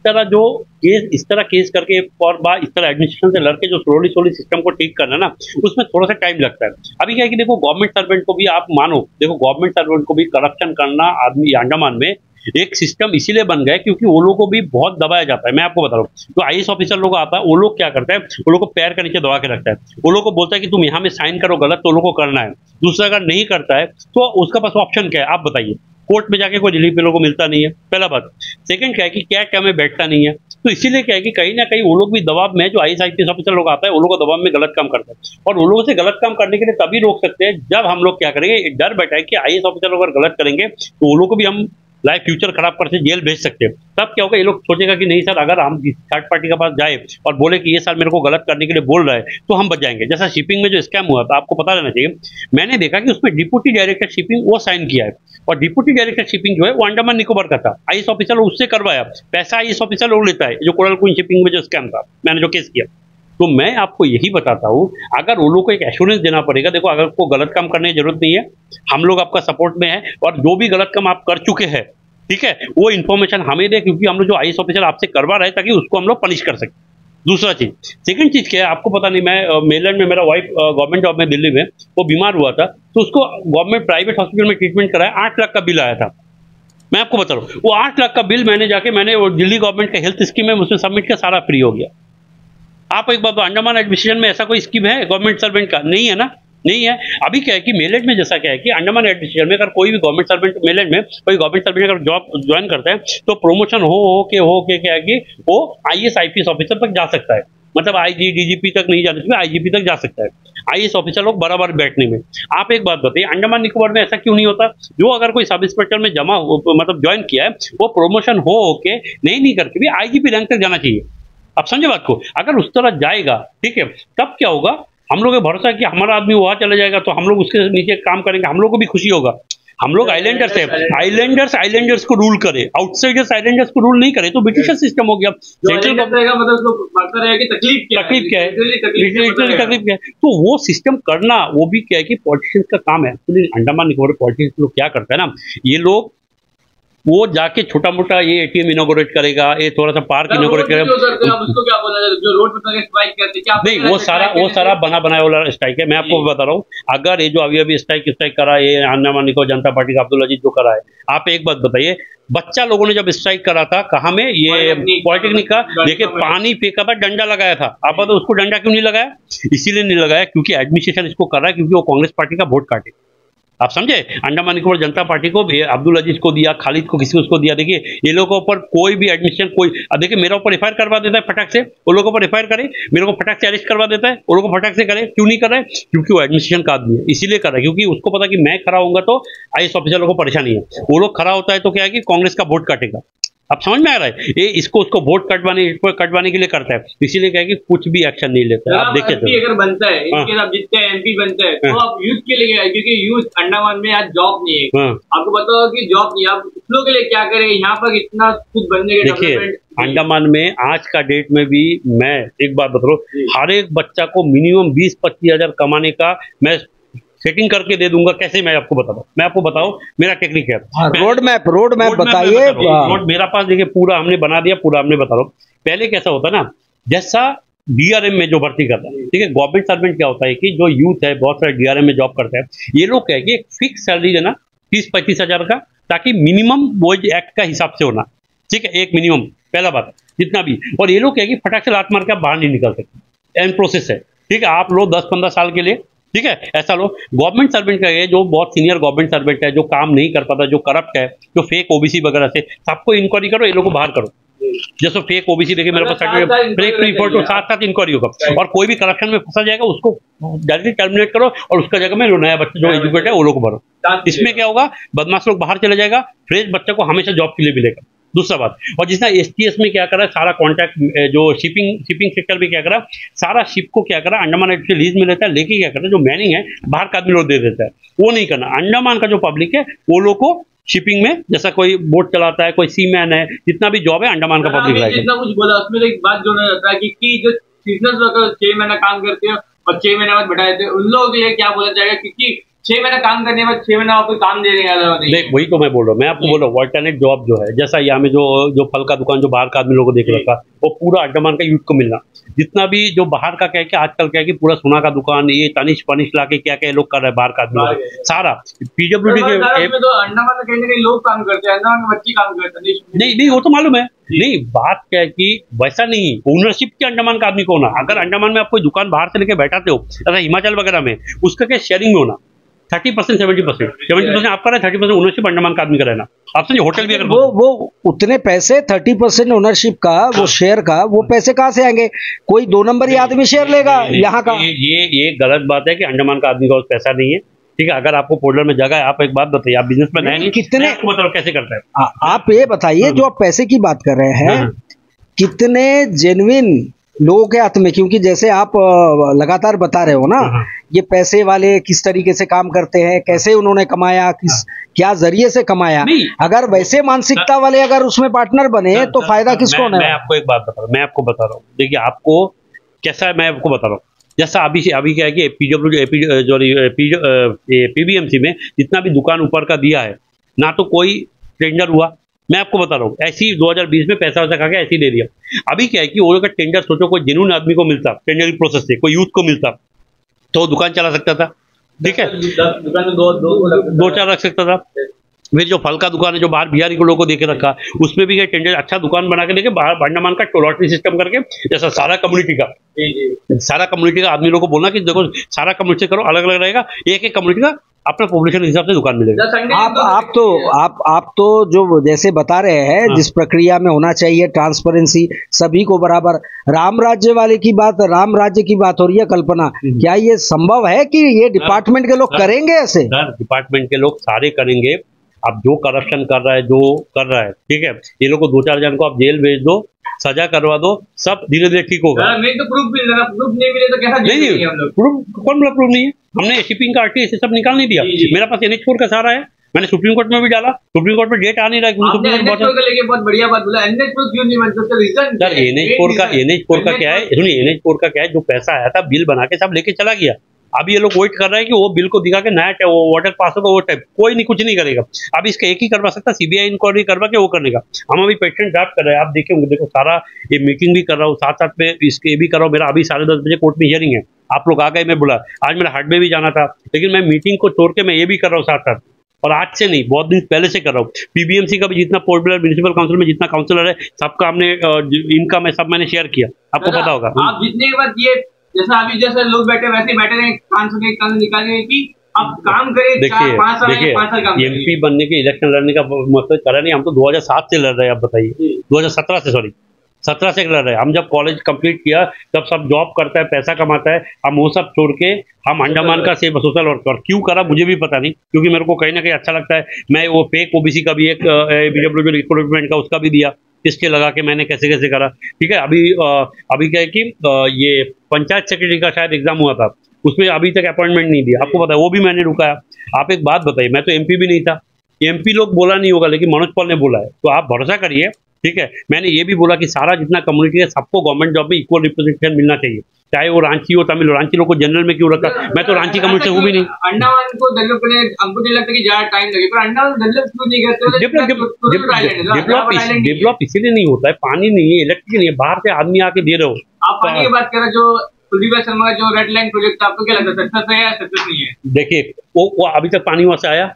तरह केस करके और बाद इस तरह एडमिनिस्ट्रेशन से लड़के जो स्लोली सिस्टम को ठीक करना ना, उसमें थोड़ा सा टाइम लगता है। अभी क्या है कि देखो गवर्नमेंट सर्वेंट को भी आप मानो, देखो गवर्नमेंट सर्वेंट को भी करप्शन करना आदमी अंडमान में एक सिस्टम इसीलिए बन गया क्योंकि वो लोगों को भी बहुत दबाया जाता है। मैं आपको बता रहा हूँ, जो आईएएस ऑफिसर लोग आता है, वो लोग क्या करते हैं, वो लोग को पैर के नीचे दबा के रखता है। वो लोग को बोलता है कि तुम यहाँ में साइन करो, गलत तो लोगों को करना है। दूसरा अगर नहीं करता है तो उसका पास ऑप्शन क्या है, आप बताइए। कोर्ट में जाके कोई रिलीफ लोगों को मिलता नहीं है, पहला बात। सेकंड क्या है कि क्या में बैठता नहीं है, तो इसीलिए क्या है कि कहीं ना कहीं वो लोग भी दबाव में, जो IAS ऑफिसर लोग आता है वो लोग को दबाव में गलत काम करता है, और वो लोगों से गलत काम करने के लिए तभी रोक सकते हैं जब हम लोग क्या करेंगे, डर बैठा है कि IAS ऑफिसर अगर गलत करेंगे तो वो लोग को भी हम लाइफ फ्यूचर खराब करके जेल भेज सकते हैं। तब क्या होगा, ये लोग सोचेगा कि नहीं सर, अगर हम थर्ड पार्टी के पास जाए और बोले कि ये सर मेरे को गलत करने के लिए बोल रहा है तो हम बच जाएंगे। जैसा शिपिंग में जो स्कैम हुआ था, आपको पता रहना चाहिए, मैंने देखा कि उसमें डिप्टी डायरेक्टर शिपिंग वो साइन किया है, और डिप्टी डायरेक्टर शिपिंग जो है वो अंडमान निकोबार का था, IAS ऑफिसर उससे करवाया, पैसा IAS ऑफिसर लोग लेता है, जो कोरल क्वीन शिपिंग में जो स्कैम था, मैंने जो केस किया। तो मैं आपको यही बताता हूँ, अगर वो लोग को एक एश्योरेंस देना पड़ेगा, देखो अगर आपको गलत काम करने की जरूरत नहीं है, हम लोग आपका सपोर्ट में है, और जो भी गलत काम आप कर चुके हैं, ठीक है, वो इन्फॉर्मेशन हमें दे, क्योंकि हम लोग जो IAS ऑफिसर आपसे करवा रहे हैं ताकि उसको हम लोग पनिश कर सकें। दूसरा चीज, सेकंड चीज क्या है, आपको पता नहीं, मैं मेलैंड में, मेरा वाइफ गवर्नमेंट जॉब में दिल्ली में, वो बीमार हुआ था, तो उसको गवर्नमेंट प्राइवेट हॉस्पिटल में ट्रीटमेंट कराया, 8 लाख का बिल आया था। मैं आपको बता रहा हूँ, वो 8 लाख का बिल मैंने वो दिल्ली गवर्नमेंट का हेल्थ स्कीम है उसमें सबमिट किया, सारा फ्री हो गया। आप एक बात, अंडमान एडमिनिस्ट्रेशन में ऐसा कोई स्कीम है गवर्नमेंट सर्वेंट का? नहीं है ना, नहीं है। अभी क्या है कि मेलैंड में जैसा क्या है कि अंडमान एडमिनिस्ट्रेशन में अगर कोई भी गवर्नमेंट सर्वेंट, मेलैंड में कोई गवर्नमेंट सर्वेंट अगर जॉब ज्वाइन करता है तो प्रमोशन हो के क्या है कि वो IAS IPS ऑफिसर तक जा सकता है, मतलब IG DGP तक नहीं जाने चाहिए, IGP तक जा सकता है, IAS ऑफिसर लोग बराबर बैठने में। आप एक बात बताइए, अंडमान निकोबार में ऐसा क्यों नहीं होता? जो अगर कोई सब इंस्पेक्टर में जमा मतलब ज्वाइन किया है, वो प्रमोशन हो के नहीं करके भी IGP रैंक तक जाना चाहिए। आप समझे बात को? अगर उस तरह जाएगा, ठीक है, तब क्या होगा, हम लोग भरोसा है कि हमारा आदमी वहां चला जाएगा तो हम लोग उसके नीचे काम करेंगे, हम लोग को भी खुशी होगा। हम लोग आइलैंडर्स है, आइलैंडर्स को रूल करे, आउटसाइडर्स आइलैंडर्स को रूल नहीं करे तो ब्रिटिशर सिस्टम हो गया। सेंट्रल तकलीफ क्या है, तकलीफ क्या है, तो वो सिस्टम करना, वो भी क्या है कि पॉलिटिशियंस का काम है। अंडमान निकोबार पॉलिटिशियंस लोग क्या करते हैं ना, ये लोग वो जाके छोटा मोटा ये ATM इनॉग्रेट करेगा, ये थोड़ा सा पार्क इनॉग्रेट करेगा, उसको क्या बोला जाए, जो रोड पे स्ट्राइक करते क्या? नहीं, वो सारा बना बनाया वाला स्ट्राइक है। मैं आपको बता रहा हूँ, अगर ये जो अभी स्ट्राइक करा, ये अंडमान निकोबार जनता पार्टी का अब्दुल अजीज जो करा है, आप एक बात बताइए, बच्चा लोगों ने जब स्ट्राइक करा था, कहाँ में, ये पॉलिटेक्निक का, देखिए पानी फेंका था, डंडा लगाया था। आप बताओ उसको डंडा क्यों नहीं लगाया? इसीलिए नहीं लगाया क्योंकि एडमिनिस्ट्रेशन इसको कर रहा है, क्योंकि वो कांग्रेस पार्टी का वोट काटे। आप समझे? अंडमान निकोबार जनता पार्टी को अब्दुल अजीज को दिया, खालिद को किसी को दिया। देखिए ये लोगों पर कोई भी एडमिशन, कोई देखिए मेरे ऊपर FIR करवा देता है फटाक से, वो लोगों पर FIR करे, मेरे को फटाक से अरेस्ट करवा देता है, वो लोगों को फटाक से करे। क्यों नहीं कर रहा है? क्योंकि वो एडमिनिस्ट्रेशन का आदमी है, इसीलिए कर रहा है, क्योंकि उसको पता कि मैं खड़ा होऊंगा तो IAS ऑफिसर लोगों को परेशानी है। वो लोग खड़ा होता है तो क्या है कि कांग्रेस का वोट काटेगा। अब समझ में आ रहा है? ये इसको उसको वोट कटवाने के लिए करता है, इसीलिए क्या है कि कुछ भी एक्शन नहीं लेता है। आप देखिए अगर बनता है, इनके साथ जितने MP बनते हैं तो आप यूथ के लिए, क्योंकि यूथ अंडमान में आज जॉब नहीं है, आपको पता होगा कि जॉब नहीं, आप उस लोगों के लिए क्या करें? यहाँ पर इतना कुछ बनने के, देखिए अंडमान में आज का डेट में भी, मैं एक बात बता रहा हूँ, हर एक बच्चा को मिनिमम 20-25 हजार कमाने का मैं सेटिंग करके दे दूंगा। कैसे? मैं आपको बताऊं, मेरा टेक्निक है। रोड मैप बताइए। रोड मेरा पास देखिए पूरा हमने बना दिया, पूरा हमने बता रहा हूँ। पहले कैसा होता ना, जैसा DRM में जो भर्ती करता है, ठीक है, गवर्नमेंट सर्वेंट क्या होता है कि जो यूथ है बहुत सारे DRM में जॉब करता है, ये लोग क्या है कि एक फिक्स सैलरी देना 30-35 हजार का, ताकि मिनिमम वेज एक्ट का हिसाब से होना, ठीक है, एक मिनिमम, पहला बात जितना भी। और ये लोग क्या है कि फटाक से लात मार के आप बाहर नहीं निकल सकते, एंड प्रोसेस है, ठीक है। आप लोग 10-15 साल के लिए, ठीक है, ऐसा लो। गवर्नमेंट सर्वेंट का है, जो बहुत सीनियर गवर्नमेंट सर्वेंट है, जो काम नहीं कर पाता, जो करप्ट है, जो फेक OBC वगैरह से, सबको इंक्वायरी करो, ये लोग को बाहर करो। जैसे फेक OBC देखिए मेरे पास सर्टिफिकेट रिपोर्ट तो साथ इंक्वायरी होगा, और कोई भी करप्शन में फंसा जाएगा उसको डायरेक्टली टर्मिनेट करो, और उसका जगह में नया बच्चा जो एजुकेट है वो लोग को भरो। इसमें क्या होगा, बदमाश लोग बाहर चले जाएगा, फ्रेश बच्चे को हमेशा जॉब के लिए मिलेगा। दूसरा बात, और जिसने STS में क्या करा, सारा कॉन्ट्रैक्ट जो शिपिंग सेक्टर में क्या करा, सारा शिप को क्या करा, अंडमान से लीज में लेता है, लेके क्या करता है, जो मैनिंग है बाहर का आदमी लोग दे देता है। वो नहीं करना। अंडमान का जो पब्लिक है वो लोग को शिपिंग में, जैसा कोई बोट चलाता है, कोई सीमैन है, जितना भी जॉब है अंडमान का पब्लिक है। जितना कुछ बोला उसमें एक बात जोड़ना जाता है कि जो सीजनल वर्कर 6 महीना काम करते हैं और 6 महीने बाद बैठा देते हैं, उन लोगों के लिए क्या बोला जाएगा? क्योंकि 6 महीना काम करने में 6 महीना कोई काम दे रहे हैं। वही तो मैं बोल रहा हूँ, मैं आपको बोल रहा हूँ अल्टरनेट जॉब जो है, जैसा यहाँ में जो फल का दुकान जो बाहर का आदमी लोगों को देख रखा, वो पूरा अंडमान का यूथ को मिलना। जितना भी जो बाहर का क्या है कि आजकल क्या है कि पूरा सोना का दुकान, ये तनिश पनिश लाके क्या क्या लोग कर रहे हैं बाहर का आदमी, सारा PWD के तो अंडमान में कहीं ना कहीं लोग काम करते हैं, अंडमान में बच्चे काम करते हैं। नहीं वो तो मालूम है। नहीं, बात क्या है कि वैसा नहीं, ओनरशिप के अंडमान का आदमी को होना। अगर अंडमान में आप कोई दुकान बाहर से लेके बैठाते हो, ऐसा हिमाचल वगैरह में, उसका क्या शेयरिंग में होना, 30%, 70% आपका रहा है, 30% ओनरशिप अंडमान का आदमी का रहना। आप समझे, होटल भी अगर वो उतने पैसे 30% ओनरशिप का, वो शेयर का, वो पैसे कहाँ से आएंगे? कोई 2 नंबरी आदमी शेयर लेगा यहाँ का? ये गलत बात है कि अंडमान का आदमी का पैसा नहीं है। ठीक है, अगर आपको पोर्टल में जगह है, आप एक बात बताइए, आप बिजनेस में नहीं, कितने बताओ कैसे करता है? आप ये बताइए, जो आप पैसे की बात कर रहे हैं, कितने जेन्युइन लोगों के हाथ में, क्योंकि जैसे आप लगातार बता रहे हो ना, ये पैसे वाले किस तरीके से काम करते हैं, कैसे उन्होंने कमाया, क्या जरिए से कमाया, अगर वैसे मानसिकता वाले अगर उसमें पार्टनर बने तो फायदा किसको है? मैं आपको एक बात बता रहा हूँ, मैं आपको बता रहा हूँ, देखिए आपको कैसा है, मैं आपको बता रहा हूँ। जैसा अभी क्या है कि पीबीएमसी में जितना भी दुकान ऊपर का दिया है ना, तो कोई टेंडर हुआ, मैं आपको बता रहा हूँ, ऐसे ही 2020 में पैसा वैसा खा के ऐसे ही दे दिया। अभी क्या है कि वो अगर टेंडर सोचो कोई जेन्युइन आदमी को मिलता टेंडरिंग प्रोसेस से, कोई यूथ को मिलता तो दुकान चला सकता था। ठीक है, दुकान में दो 4 रख सकता था। फिर जो फल का दुकान है, जो बाहर बिहारी को लोगों को देके रखा, उसमें भी टेंडर अच्छा दुकान बना के देखे, बाहर अंडमान का लॉटरी सिस्टम करके, जैसा सारा कम्युनिटी का आदमी लोगों को बोलना कि देखो सारा कम्युनिटी से करो, अलग अलग रहेगा, एक कम्युनिटी का अपना पॉपुलेशन के हिसाब से दुकान मिलेगा। आप तो जो जैसे बता रहे हैं, जिस प्रक्रिया में होना चाहिए ट्रांसपेरेंसी, सभी को बराबर, राम राज्य वाले की बात, राम राज्य की बात हो रही है, कल्पना, क्या ये संभव है कि ये डिपार्टमेंट के लोग करेंगे ऐसे? डिपार्टमेंट के लोग सारे करेंगे। अब जो करप्शन कर रहा है, जो कर रहा है, ठीक है, ये लोग को 2-4 जन को आप जेल भेज दो, सजा करवा दो, सब धीरे धीरे ठीक होगा। तो प्रूफ नहीं मिले तो कैसा नहीं, प्रूफ कौन बोला प्रूफ नहीं है? हमने शिपिंग का आरटीआई से सब निकाल नहीं दिया। मेरा पास NH4 का सारा है, मैंने सुप्रीम कोर्ट में भी डाला, सुप्रीम कोर्ट में डेट आ नहीं रहा। बहुत बढ़िया बात बोला, NH4 क्यों नहीं बनता? रीजन सर, NH4 का क्या है, सुनिए, NH4 का क्या है, जो पैसा आया था बिल बना के सब लेके चला गया। अभी ये लोग वेट कर रहे हैं कि वो बिल को दिखा के नया वो वाटर पास होगा, वो टाइप कोई नहीं, कुछ नहीं करेगा। अब इसका एक ही करवा सकता, CBI इंक्वायरी करवा के वो करने का। हम अभी पेटेंट ड्राफ्ट कर रहे हैं, आप देखेंगे, देखो सारा ये मीटिंग भी कर रहा हूँ, साथ में इसके भी कर रहा हूँ। मेरा अभी 10:30 बजे कोर्ट में हियरिंग है, आप लोग आ गए, मैं बोला आज मेरा हार्ट में भी जाना था, लेकिन मैं मीटिंग को छोड़ के मैं ये भी कर रहा हूँ साथ, और आज से नहीं, बहुत दिन पहले से कर रहा हूँ। पीबीएमसी का भी जितना पोर्टल म्यूनिसिपल काउंसिल में जितना काउंसिलर है, सबका हमने इनकम है, सब मैंने शेयर किया, आपको पता होगा। आप जितने बात ये जैसा अभी जैसे लोग बैठे वैसे बैठे रहे, कान निकालने की, अब काम करें। देखिए, MP बनने के, इलेक्शन लड़ने का मतलब करा नहीं, हम तो 2007 से लड़ रहे हैं। आप बताइए, 2017 से, सॉरी 17 से लड़ रहे हैं। हम जब कॉलेज कंप्लीट किया तब सब जॉब करता है, पैसा कमाता है, हम वो सब छोड़ के हम अंडमान का सेवा सोशल वर्क क्यों करा मुझे भी पता नहीं, क्योंकि मेरे को कहीं ना कहीं अच्छा लगता है। मैं वो फेक OBC का भी एक रिक्रूटमेंट का उसका भी दिया, किसके लगा के मैंने कैसे कैसे करा। ठीक है, अभी क्या है कि ये पंचायत सेक्रेटरी का शायद एग्जाम हुआ था, उसमें अभी तक अपॉइंटमेंट नहीं दिया, आपको पता है, वो भी मैंने रुकाया। आप एक बात बताइए, मैं तो MP भी नहीं था, MP लोग बोला नहीं होगा, लेकिन मनोज पॉल ने बोला है, तो आप भरोसा करिए। ठीक है, मैंने ये भी बोला कि सारा जितना कम्युनिटी है सबको गवर्नमेंट जॉब में इक्वल रिप्रेजेंटेशन मिलना चाहिए, चाहे वो रांची हो, तमिल हो। रांची लोग को जनरल में क्यों रखा? मैं तो रांची कम्युनिटी हूँ भी नहीं। अंडमान को डेवलप करने हमको नहीं लगता कि ज्यादा टाइम लगे, पर अंडमान डेवलप क्यों नहीं करते? डेवलप इसीलिए नहीं होता है, पानी नहीं है, इलेक्ट्रिसिटी नहीं है, बाहर से आदमी आके दे रहे हो। आप पानी की बात करें, जो कुलदीप शर्मा का जो रेड लाइन प्रोजेक्ट, आपको क्या लगता है, सक्सेस है या सक्सेस नहीं है? देखिए, वो अभी तक पानी वहां से आया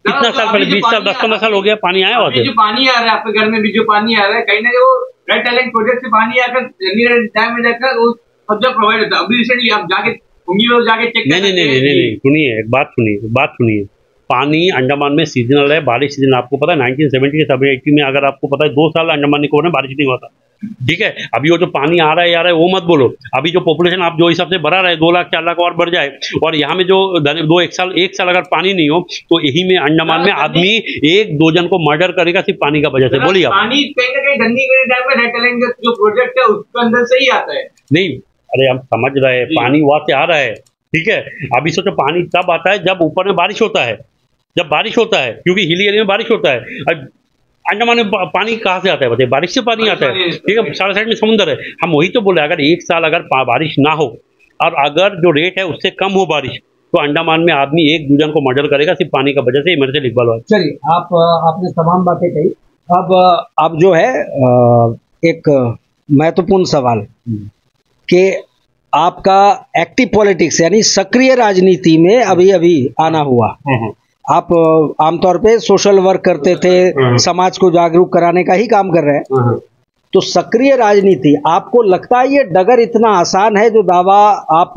कितना साल पहले, 20 साल 10-15 साल हो गया, पानी आया वहां से। जो पानी आ रहा है आपके घर में भी, जो पानी आ रहा है, कहीं ना कहीं वो रेड टैलेंट प्रोजेक्ट से पानी आकर डैम में जाकर वो सब जगह प्रोवाइड होता है। अभी रिसेंटली आप जाके होंगी, वो जाके चेक नहीं, सुनिए, एक बात सुनिए। पानी अंडमान में सीजनल है, बारिश सीजन। आपको पता है 1970 के 80 में, अगर आपको पता है 2 साल अंडमान निकोबार में बारिश नहीं हुआ था। ठीक है, अभी वो जो पानी आ रहा है वो मत बोलो। अभी जो पॉपुलेशन आप जो हिसाब से बढ़ा रहे, 2 लाख 4 लाख और बढ़ जाए, और यहाँ में जो 1 साल अगर पानी नहीं हो, तो यही में अंडमान में आदमी 1-2 जन को मर्डर करेगा सिर्फ पानी का वजह से। बोलिए आप। पानी कहीं ना कहीं धंधीगढ़ी डैम में रेड टैलेंट जो प्रोजेक्ट है उसके अंदर से ही आता है। नहीं, अरे हम समझ रहे हैं, पानी वहां से आ रहा है। ठीक है, अभी सोचो पानी तब आता है जब ऊपर में बारिश होता है, क्योंकि हिली एरिया में बारिश होता है। अंडमान में पानी कहाँ से आता है बताइए? बारिश से पानी आता है। ठीक है, सारा साइड में समुद्र है। हम वही तो बोले, अगर 1 साल अगर बारिश ना हो और अगर जो रेट है उससे कम हो बारिश, तो अंडमान में आदमी 1-2 जन को मर्डर करेगा सिर्फ पानी का वजह से। मेरे से इकबाल भाई, चलिए, आपने तमाम बातें कही। अब जो है एक महत्वपूर्ण सवाल कि आपका एक्टिव पॉलिटिक्स यानी सक्रिय राजनीति में अभी आना हुआ। आप आमतौर पे सोशल वर्क करते थे, समाज को जागरूक कराने का ही काम कर रहे हैं, तो सक्रिय राजनीति, आपको लगता है ये डगर इतना आसान है जो दावा आप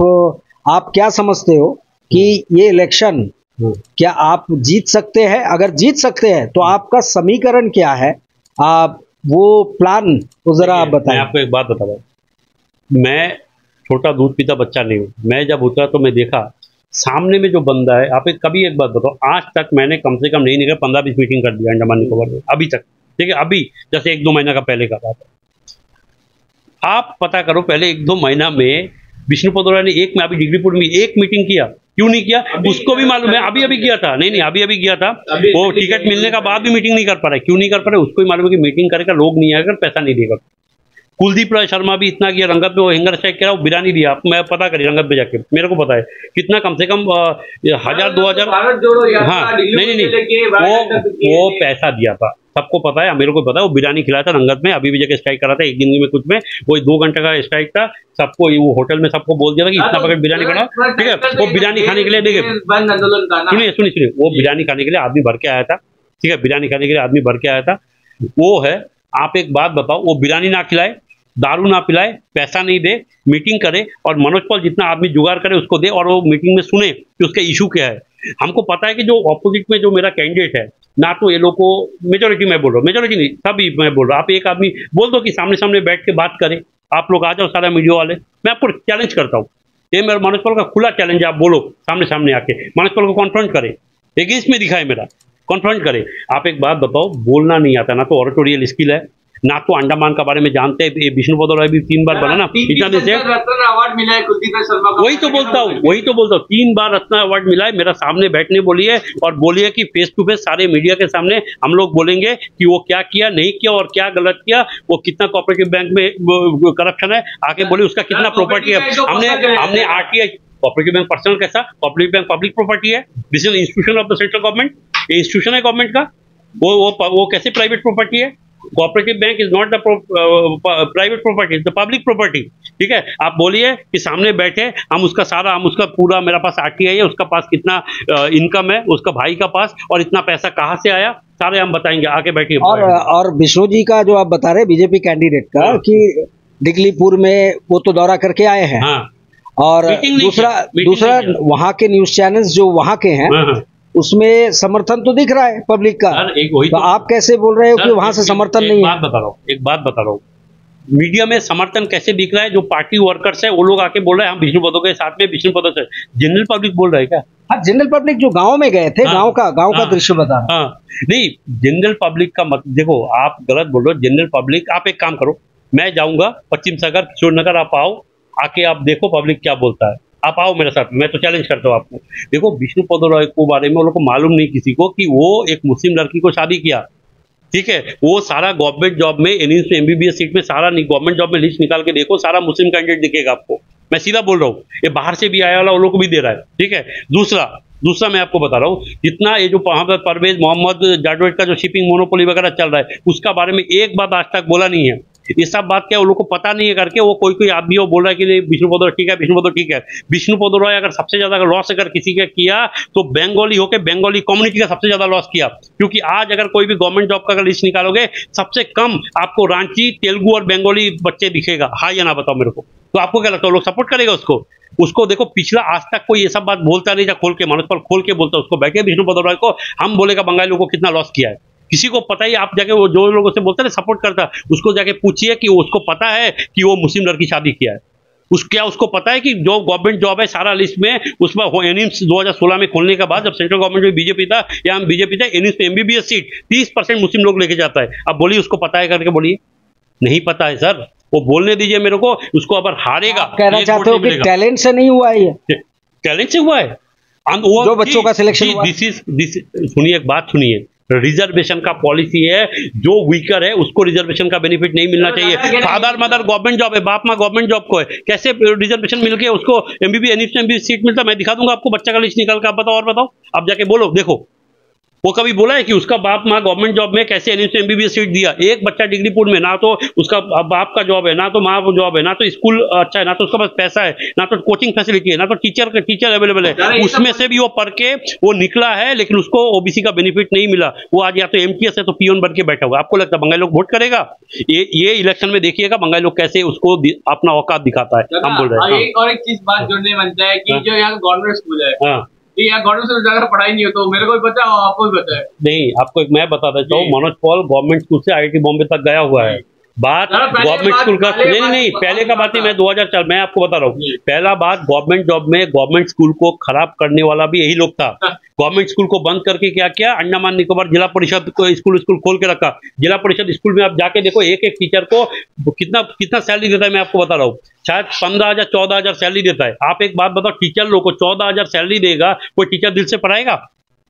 क्या समझते हो कि ये इलेक्शन क्या आप जीत सकते हैं? अगर जीत सकते हैं तो आपका समीकरण क्या है? आप वो प्लान तो जरा आप मैं बताएं। आपको एक बात बता रहा हूँ, मैं छोटा दूध पीता बच्चा नहीं हूँ। मैं जब उतरा तो मैं देखा सामने में जो बंदा है। आप कभी एक बात बताओ, आज तक मैंने कम से कम नहीं 15-20 मीटिंग कर दिया अंडमान निकोबार में अभी तक, ठीक है? अभी जैसे 1-2 महीना का पहले का बात है। आप पता करो, पहले 1-2 महीना में विष्णु पदौरा ने एक में अभी डिग्रीपुर में एक मीटिंग किया, क्यों नहीं किया? उसको भी मालूम है, अभी किया था। नहीं, अभी किया था। वो टिकट मिलने का बाद भी मीटिंग नहीं कर पा रहा है। क्यों नहीं कर पा रहा है? उसको भी मालूम है कि मीटिंग करेगा, लोग नहीं आएगा, पैसा नहीं देगा। कुलदीप राय शर्मा भी इतना किया, रंगत में वो हैंगर स्ट्राइक करा, वो बिरानी दिया। मैं पता करिए रंगत में जाके, मेरे को पता है कितना, कम से कम 1000-2000। हाँ, नहीं, वो पैसा दिया था, सबको पता है, मेरे को पता है। वो बिरानी खिलाया था रंगत में, अभी भी जाके स्ट्राइक करा था एक दिन में कुछ में, वो 2 घंटे का स्ट्राइक था। सबको वो होटल में सबको बोल दिया था कि इतना पैकेट बिरयानी बनाओ, ठीक है? वो बिरयानी खाने के लिए, देखिए सुनिए, वो बिरयानी खाने के लिए आदमी भर के आया था, ठीक है? बिरयानी खाने के लिए आदमी भर के आया था। वो है, आप एक बात बताओ, वो बिरयानी ना खिलाए, दारू ना पिलाए, पैसा नहीं दे, मीटिंग करे और मनोज पॉल जितना आदमी जुगाड़ करे उसको दे, और वो मीटिंग में सुने कि उसका इशू क्या है। हमको पता है कि जो ऑपोजिट में जो मेरा कैंडिडेट है ना, तो ये लोग को मेजोरिटी में बोल रहा हूँ, मेजोरिटी नहीं, सभी मैं बोल रहा हूँ। आप एक आदमी बोल दो कि सामने सामने बैठ के बात करें, आप लोग आ जाओ सारा मीडिया वाले, मैं आपको चैलेंज करता हूँ। ये मेरा मनोज पॉल का खुला चैलेंज है, आप बोलो सामने सामने आके मनोज पॉल को कॉन्फ्रंट करे, अगेंस्ट में दिखाए मेरा, कॉन्फ्रंट करे। आप एक बात बताओ, बोलना नहीं आता, ना तो ऑडिटोरियल स्किल है, ना तो अंडमान का बारे में जानते हैं। ये विष्णु पदौरा भी 3 बार बना ना, इतना दिन से रत्न अवार्ड मिला है कुलदीप शर्मा को। वही तो बोलता हूँ, 3 बार रत्न अवार्ड मिला है। मेरा सामने बैठने बोलिए और बोलिए कि फेस टू फेस सारे मीडिया के सामने हम लोग बोलेंगे कि वो क्या किया, नहीं किया और क्या गलत किया, वो कितना कोऑपरेटिव बैंक में करप्शन है, आके बोलिए उसका कितना प्रॉपर्टी है। हमने आरटीआई, कोऑपरेटिव बैंक पर्सनल कैसा, कोऑपरेटिव बैंक पब्लिक प्रॉपर्टी है, this is institution of the central government, ये इंस्टीट्यूशन है गवर्नमेंट का। वो कैसे प्राइवेट प्रॉपर्टी है? Cooperative bank is not the private property, is the public property, ठीक है? आप बोलिए कि सामने बैठे हम उसका पूरा, मेरा पास आरटीआई है, उसका पास कितना इनकम है, उसका भाई का पास, और इतना पैसा कहाँ से आया, सारे हम बताएंगे, आके बैठिए। और विष्णु जी का जो आप बता रहे बीजेपी कैंडिडेट का कि डिगलीपुर में वो तो दौरा करके आए हैं। हाँ। और दूसरा वहाँ के न्यूज चैनल्स जो वहाँ के हैं, उसमें समर्थन तो दिख रहा है पब्लिक का। तो आप कैसे बोल रहे हो कि वहां से समर्थन नहीं है? एक बात बता रहा हूँ, मीडिया में समर्थन कैसे दिख रहा है? जो पार्टी वर्कर्स है वो लोग आके बोल रहे हैं हम विष्णु पदौरा के साथ में, विष्णु पदौरा से। जनरल पब्लिक बोल रहा है क्या? हाँ, जनरल पब्लिक जो गांव में गए थे, गांव का दृश्य बता। हाँ, नहीं, जनरल पब्लिक का मत देखो, आप गलत बोल रहे हो। जनरल पब्लिक, आप एक काम करो, मैं जाऊंगा पश्चिम सागर, किशोर नगर, आप आओ, आके आप देखो पब्लिक क्या बोलता है, आप आओ मेरे साथ, मैं तो चैलेंज करता हूँ आपको। देखो विष्णु पदौरा को बारे में वो लोग को मालूम नहीं किसी को कि वो एक मुस्लिम लड़की को शादी किया, ठीक है? वो सारा गवर्नमेंट जॉब में, एनिम्स में, एमबीबीएस सीट में, सारा गवर्नमेंट जॉब में लिस्ट निकाल के देखो, सारा मुस्लिम कैंडिडेट दिखेगा आपको। मैं सीधा बोल रहा हूँ, ये बाहर से भी आया वाला वो लोग को भी दे रहा है, ठीक है? दूसरा मैं आपको बता रहा हूँ, जितना ये जो वहाँ पर परवेज मोहम्मद जाडवेद का जो शिपिंग मोनोपोली वगैरह चल रहा है, उसका बारे में एक बात आज तक बोला नहीं है। ये सब बात क्या वो लोग को पता नहीं है करके वो कोई आदमी वो बोल रहा है कि नहीं विष्णु पदौरा ठीक है, विष्णु पदौरा ठीक है। विष्णु पदौरा अगर सबसे ज्यादा लॉस अगर किसी का किया तो बंगाली होकर बंगाली कम्युनिटी का सबसे ज्यादा लॉस किया, क्योंकि आज अगर कोई भी गवर्नमेंट जॉब का अगर लिस्ट निकालोगे सबसे कम आपको रांची, तेलुगु और बंगाली बच्चे दिखेगा। हाँ या ना बताओ मेरे को, तो आपको क्या लगता है लोग सपोर्ट करेगा उसको? देखो पिछला आज तक कोई ये सब बात बोलता नहीं था, खोल के मनोज पॉल खोल के बोलता, उसको बैठे विष्णु पदौरा को हम बोलेगा बंगालियों को कितना लॉस किया है, किसी को पता ही। आप जाके वो जो लोगों से बोलते हैं सपोर्ट करता, उसको जाके पूछिए कि उसको पता है कि वो मुस्लिम लड़की शादी किया है, क्या उसको पता है कि जो गवर्नमेंट जॉब है सारा लिस्ट में उसमें एनिम्स 2016 में खोलने के बाद जब सेंट्रल गवर्नमेंट में बीजेपी था या हम बीजेपी था, एनिम्स में एमबीबीएस सीट 30% मुस्लिम लोग लेके जाता है। अब बोलिए उसको पता है करके बोलिए, नहीं पता है सर, वो बोलने दीजिए मेरे को, उसको अगर हारेगा। कहना चाहते हो कि टैलेंट से नहीं हुआ है? टैलेंट से हुआ है जो बच्चों का सिलेक्शन हुआ। सुनिए, एक बात सुनिए, रिजर्वेशन का पॉलिसी है, जो वीकर है उसको रिजर्वेशन का बेनिफिट नहीं मिलना चाहिए। फादर मदर गवर्नमेंट जॉब है, बाप माँ गवर्नमेंट जॉब को है, कैसे रिजर्वेशन मिल गया उसको एमबीबीएस सीट मिलता? मैं दिखा दूंगा आपको बच्चा का लिस्ट निकाल कर, आप बताओ और बताओ, आप जाके बोलो। देखो वो कभी बोला है कि उसका बाप माँ गवर्नमेंट जॉब में कैसे एमबीबीएस सीट दिया? एक बच्चा डिग्रीपुर में, ना तो उसका बाप का जॉब है, ना तो माँ जॉब है, ना तो स्कूल अच्छा है, ना तो उसका पास पैसा है, ना तो कोचिंग फैसिलिटी है, ना तो टीचर अवेलेबल है, उसमें से भी वो पढ़ के वो निकला है, लेकिन उसको ओबीसी का बेनिफिट नहीं मिला। वो आज या तो एमटीएस है तो पियोन बन के बैठा हुआ। आपको लगता है बंगाली लोग वोट करेगा? ये इलेक्शन में देखिएगा बंगाली लोग कैसे उसको अपना औकात दिखाता है। हम बोल रहे हैं। और एक चीज बात जोड़ने बनता है कि जो यहाँ गवर्नमेंट स्कूल है, कि यहाँ गवर्नमेंट स्कूल ज्यादा पढ़ाई नहीं हो, तो मेरे को भी पता है, आपको भी पता है। नहीं, आपको एक मैं बता देता हूँ, मनोज पॉल गवर्नमेंट स्कूल से IIT बॉम्बे तक गया हुआ है। बात गवर्नमेंट स्कूल का नहीं, पहले का बात नहीं, मैं 2004 मैं आपको बता रहा हूँ, पहला बात गवर्नमेंट जॉब में गवर्नमेंट स्कूल को खराब करने वाला भी यही लोग था। गवर्नमेंट स्कूल को बंद करके क्या किया, अंडमान निकोबार जिला परिषद को स्कूल खोल के रखा। जिला परिषद स्कूल में आप जाके देखो, एक एक टीचर को कितना कितना सैलरी देता है, मैं आपको बता रहा हूँ, शायद 15,000 14,000 सैलरी देता है। आप एक बात बताओ, टीचर लोग को 14,000 सैलरी देगा, कोई टीचर दिल से पढ़ाएगा?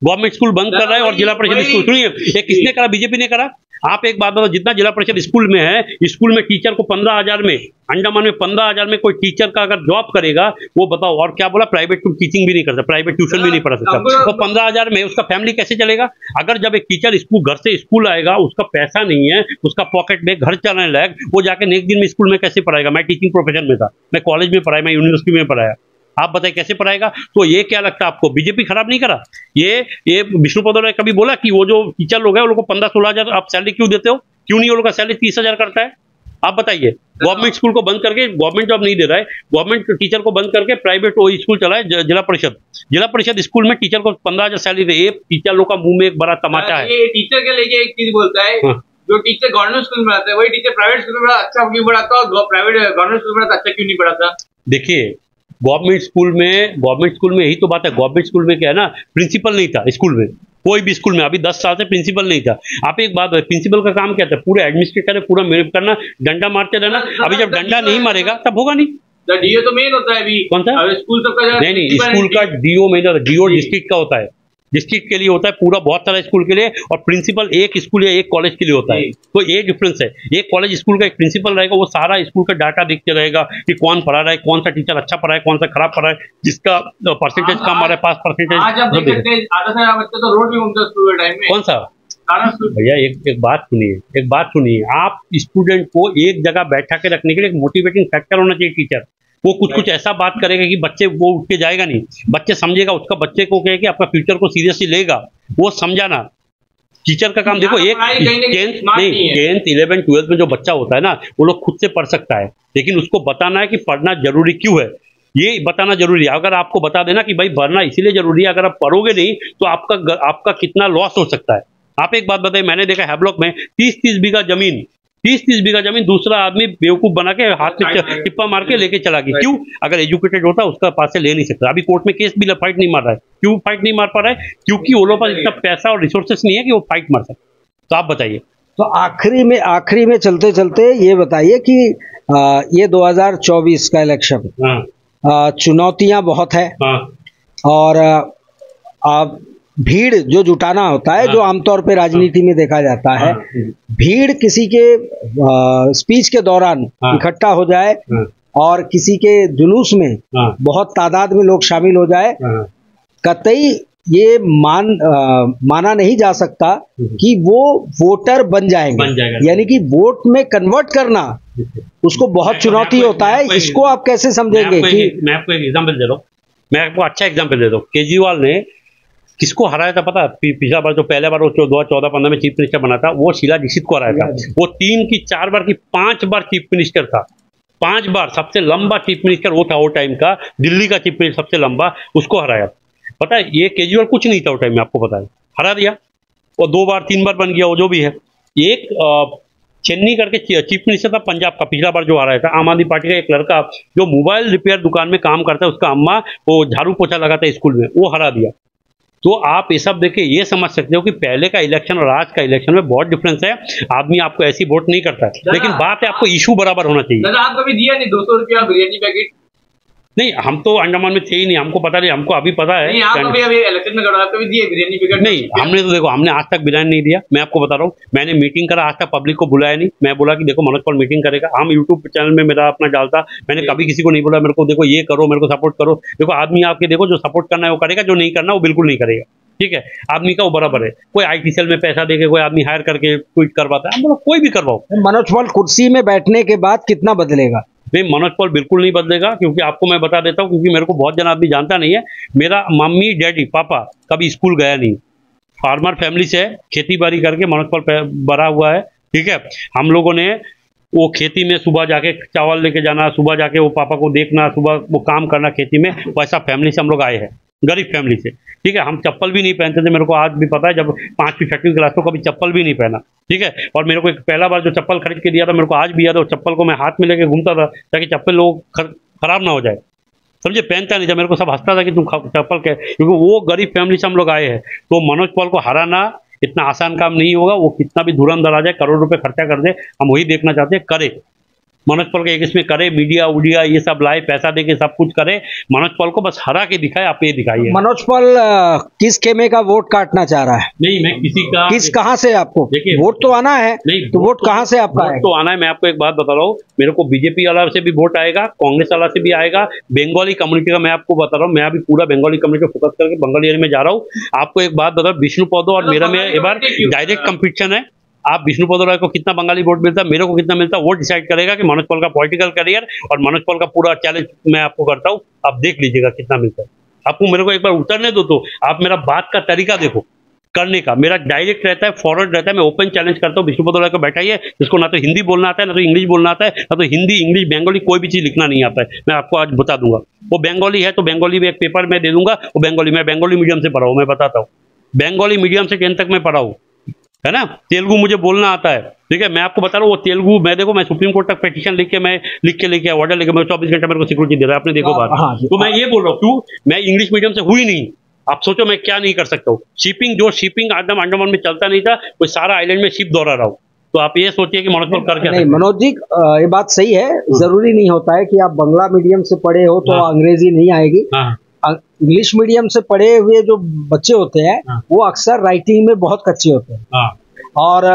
गवर्नमेंट स्कूल बंद कर रहा है और जिला परिषद स्कूल, सुनिए, ये किसने करा? बीजेपी ने करा। आप एक बात बताओ, जितना जिला परिषद स्कूल में है, स्कूल में टीचर को 15,000 में, अंडमान में 15,000 में कोई टीचर का अगर जॉब करेगा, वो बताओ। और क्या बोला, प्राइवेट टीचिंग भी नहीं कर सकता, प्राइवेट ट्यूशन भी नहीं पढ़ा सकता। तो 15,000 में उसका फैमिली कैसे चलेगा? अगर जब एक टीचर स्कूल घर से स्कूल आएगा, उसका पैसा नहीं है, उसका पॉकेट में घर चलाने लायक, वो जाके नेक्स्ट दिन में स्कूल में कैसे पढ़ाएगा? मैं टीचिंग प्रोफेशन में था, मैं कॉलेज में पढ़ाया, मैं यूनिवर्सिटी में पढ़ाया, आप बताइए कैसे पढ़ाएगा? तो ये क्या लगता है आपको, बीजेपी खराब नहीं करा? ये विष्णुपद ने कभी बोला कि वो जो टीचर लोग हैं, वो लोग को 15-16,000 आप सैलरी क्यों देते हो? क्यों नहीं वो लोग का सैलरी 30,000 करता है? आप बताइए। गवर्नमेंट स्कूल को बंद करके, गवर्नमेंट जॉब नहीं दे रहा है, गवर्नमेंट टीचर को बंद करके प्राइवेट वो स्कूल चलाए, जिला परिषद स्कूल में टीचर को 15,000 सैलरी दे। ये टीचर लोग का मुंह में एक बड़ा तमाचा है। ये टीचर के लेके एक चीज बोलता है, जो टीचर गवर्नमेंट स्कूल में आता है, वही टीचर प्राइवेट स्कूल में अच्छा क्यों पढ़ाता, और प्राइवेट गवर्नमेंट स्कूल में अच्छा क्यों नहीं पढ़ाता? देखिए, गवर्नमेंट स्कूल में यही तो बात है। गवर्नमेंट स्कूल में क्या है ना, प्रिंसिपल नहीं था स्कूल में, कोई भी स्कूल में अभी 10 साल से प्रिंसिपल नहीं था। आप एक बात, प्रिंसिपल का काम क्या था? पूरा एडमिनिस्ट्रेटर, पूरा मेरे करना, डंडा मारते रहना। अभी जब डंडा नहीं मारेगा तब होगा नहीं। डीओ तो मेन होता है अभी। कौन सा? स्कूल सबका नहीं, स्कूल का डीओ मेन होता है, डीओ डिस्ट्रिक्ट का होता है, डिस्ट्रिक्ट के लिए होता है पूरा, बहुत सारा स्कूल के लिए, और प्रिंसिपल एक स्कूल या एक कॉलेज के लिए होता है। तो ये डिफरेंस है। एक कॉलेज स्कूल का एक प्रिंसिपल रहेगा, वो सारा स्कूल का डाटा देखते रहेगा कि कौन पढ़ा रहा है, कौन सा टीचर अच्छा पढ़ा है, कौन सा खराब पढ़ा है, जिसका परसेंटेज कम आ रहा है, पास परसेंटेज। तो रोड में घूमते स्कूल टाइम में। कौन सा? भैया एक बात सुनिए, आप स्टूडेंट को एक जगह बैठा के रखने के लिए एक मोटिवेटिंग फैक्टर होना चाहिए। टीचर वो कुछ ऐसा बात करेगा कि बच्चे वो उठ के जाएगा नहीं, बच्चे समझेगा, उसका बच्चे को कहे कि आपका फ्यूचर को सीरियसली लेगा, वो समझाना। टीचर का काम देखो, एक 10th 11th 12th में जो बच्चा होता है ना, वो लोग खुद से पढ़ सकता है, लेकिन उसको बताना है कि पढ़ना जरूरी क्यों है, ये बताना जरूरी है। अगर आपको बता देना कि भाई पढ़ना इसीलिए जरूरी है, अगर आप पढ़ोगे नहीं तो आपका कितना लॉस हो सकता है। आप एक बात बताइए, मैंने देखा हैब्लॉक में 30-30 बीघा जमीन, 30-30 बीघा जमीन दूसरा आदमी बेवकूफ बना के हाथ में टिप्पा मार के लेके चला गया। क्यों? अगर एजुकेटेड होता उसका पास से ले नहीं सकता। अभी कोर्ट में केस भी फाइट नहीं मार रहा है। क्यों फाइट नहीं मार पा रहा है? क्योंकि वो लोग पास इतना पैसा और रिसोर्सेस नहीं है कि वो फाइट मार सके। तो आप बताइए। तो आखिरी में चलते चलते ये बताइए कि ये 2024 का इलेक्शन, चुनौतियां बहुत है, और आप भीड़ जो जुटाना होता है, जो आमतौर पे राजनीति में देखा जाता है, भीड़ किसी के स्पीच के दौरान इकट्ठा हो जाए और किसी के जुलूस में बहुत तादाद में लोग शामिल हो जाए, कतई ये माना नहीं जा सकता कि वो वोटर बन जाएंगे। यानी कि वोट में कन्वर्ट करना उसको बहुत चुनौती होता है। इसको आप कैसे समझेंगे? मैं आपको एक एग्जाम्पल दे रहा हूँ, मैं आपको अच्छा एग्जाम्पल दे रहा हूँ। केजरीवाल ने किसको हराया था पता? पिछला बार जो पहले बार वो 2014-15 में चीफ मिनिस्टर बना था, वो शीला दीक्षित को हराया था। वो 3 की 4 बार की 5 बार चीफ मिनिस्टर था, 5 बार। सबसे लंबा चीफ मिनिस्टर वो था वो टाइम का, दिल्ली का चीफ मिनिस्टर सबसे लंबा, उसको हराया। पता है ये केजरीवाल कुछ नहीं था वो टाइम में, आपको पता है, हरा दिया। और 2 बार 3 बार बन गया, वो जो भी है। एक चेन्नई करके चीफ मिनिस्टर था पंजाब का, पिछला बार जो हराया था। आम आदमी पार्टी का एक लड़का जो मोबाइल रिपेयर दुकान में काम करता है, उसका अम्मा वो झाड़ू पोछा लगाता है स्कूल में, वो हरा दिया। तो आप ये सब देख के ये समझ सकते हो कि पहले का इलेक्शन और आज का इलेक्शन में बहुत डिफरेंस है। आदमी आपको ऐसी वोट नहीं करता है, लेकिन बात है आपको इशू बराबर होना चाहिए। दादा आप कभी दिया नहीं 200 रुपया बिरयानी पैकेट? नहीं, हम तो अंडमान में थे ही नहीं, हमको पता नहीं। हमको अभी पता है नहीं, आप अभी इलेक्शन में खड़ा कभी दिए बिरयानी पैकेट? नहीं, हमने तो देखो, हमने आज तक बिरयानी नहीं दिया। मैं आपको बता रहा हूँ, मैंने मीटिंग करा, आज तक पब्लिक को बुलाया नहीं। मैं बोला कि देखो मनोज पॉल मीटिंग करेगा, हम यूट्यूब चैनल में मेरा अपना डालता, मैंने कभी किसी को नहीं बोला मेरे को देखो ये करो, मेरे को सपोर्ट करो। देखो आदमी आपके देखो, जो सपोर्ट करना है वो करेगा, जो नहीं करना वो बिल्कुल नहीं करेगा। ठीक है, आदमी का वो बराबर है। कोई IT सेल में पैसा देके कोई आदमी हायर करके ट्वीट करवाता है, हम लोग कोई भी करवाओ। मनोज पॉल कुर्सी में बैठने के बाद कितना बदलेगा? नहीं, मनोज पॉल बिल्कुल नहीं बदलेगा, क्योंकि आपको मैं बता देता हूँ, क्योंकि मेरे को बहुत जन आदमी जानता नहीं है। मेरा मम्मी डैडी पापा कभी स्कूल गया नहीं, फार्मर फैमिली से है, खेती बाड़ी करके मनोज पॉल बड़ा हुआ है। ठीक है, हम लोगों ने वो खेती में सुबह जाके चावल लेके जाना, सुबह जाके वो पापा को देखना, सुबह वो काम करना खेती में, वैसा फैमिली से हम लोग आए हैं। गरीब फैमिली से, ठीक है। हम चप्पल भी नहीं पहनते थे, मेरे को आज भी पता है, जब 5वीं 6वीं क्लास में कभी चप्पल भी नहीं पहना, ठीक है। और मेरे को एक पहला बार जो चप्पल खरीद के दिया था, मेरे को आज भी याद है, चप्पल को मैं हाथ में लेके घूमता था ताकि चप्पल लोग खराब ना हो जाए, समझे। पहनता नहीं था, मेरे को सब हंसता था कि तुम चप्पल के, क्योंकि वो गरीब फैमिली से हम लोग आए हैं। तो मनोज पॉल को हराना इतना आसान काम नहीं होगा। वो कितना भी धुरंधर आ जाए, करोड़ रुपए खर्चा कर दे, हम वही देखना चाहते हैं, करे मनोज पॉल के एक इसमें करे, मीडिया उडिया ये सब लाए, पैसा देके सब कुछ करे, मनोज पॉल को बस हरा के दिखाए। आप ये दिखाइए। मनोज पॉल किस खेमे का वोट काटना चाह रहा है? नहीं, मैं किसी का कहाँ से आपको देखिए, वोट तो आना है, नहीं तो वोट कहाँ से आपका है? तो आना है। मैं आपको एक बात बता रहा हूँ, मेरे को बीजेपी वाला से भी वोट आएगा, कांग्रेस वाला से भी आएगा, बंगाली कम्युनिटी का मैं आपको बता रहा हूँ। मैं अभी पूरा बंगाली कम्युनिटी फोकस करके बंगाली एरिया में जा रहा हूँ। आपको एक बात बता रहा हूँ, विष्णु पौधो और मेरा में एक बार डायरेक्ट कंपटीशन है। आप विष्णु पौधो राय को कितना बंगाली वोट मिलता है, मेरे को कितना मिलता है, वो डिसाइड करेगा कि मनोज पॉल का पॉलिटिकल करियर और मनोज पॉल का पूरा चैलेंज मैं आपको करता हूँ। आप देख लीजिएगा कितना मिलता है आपको। मेरे को एक बार उतरने दो, तो आप मेरा बात का तरीका देखो करने का। मेरा डायरेक्ट रहता है, फॉरवर्ड रहता है, मैं ओपन चैलेंज करता हूँ। विष्णु पौधो राय को बैठाइए, जिसको ना तो हिंदी बोलना आता है, ना तो इंग्लिश बोलना आता है, ना तो हिंदी इंग्लिश बंगाली कोई भी चीज़ लिखना नहीं आता है। मैं आपको आज बता दूंगा। वो बंगाली है तो बंगाली में एक पेपर में दे दूंगा, वो बंगाली, मैं बंगाली मीडियम से पढ़ा हूँ, मैं बताता हूँ। बंगाली मीडियम से 10th तक मैं पढ़ा हूँ, है ना। तेलुगु मुझे बोलना आता है, ठीक है। मैं आपको बता रहा हूँ, वो तेलुगु मैं देखो, मैं सुप्रीम कोर्ट तक पिटीशन लिख के लेके ऑर्डर लेके मैं 24 घंटे मेरे को सिक्योरिटी दे रहा है, आपने देखो बात। तो मैं ये बोल रहा हूँ, क्यों मैं इंग्लिश मीडियम से हुई नहीं। आप सोचो मैं क्या नहीं कर सकता हूँ। शिपिंग अंडमान में चलता नहीं था, कोई सारा आइलैंड में शिप दौड़ा रहा हूँ। तो आप ये सोचिए कि मनोज पॉल करके नहीं। मनोज जी, ये बात सही है, जरूरी नहीं होता है कि आप बंगला मीडियम से पढ़े हो तो अंग्रेजी नहीं आएगी। इंग्लिश मीडियम से पढ़े हुए जो बच्चे होते हैं वो अक्सर राइटिंग में बहुत कच्चे होते हैं। और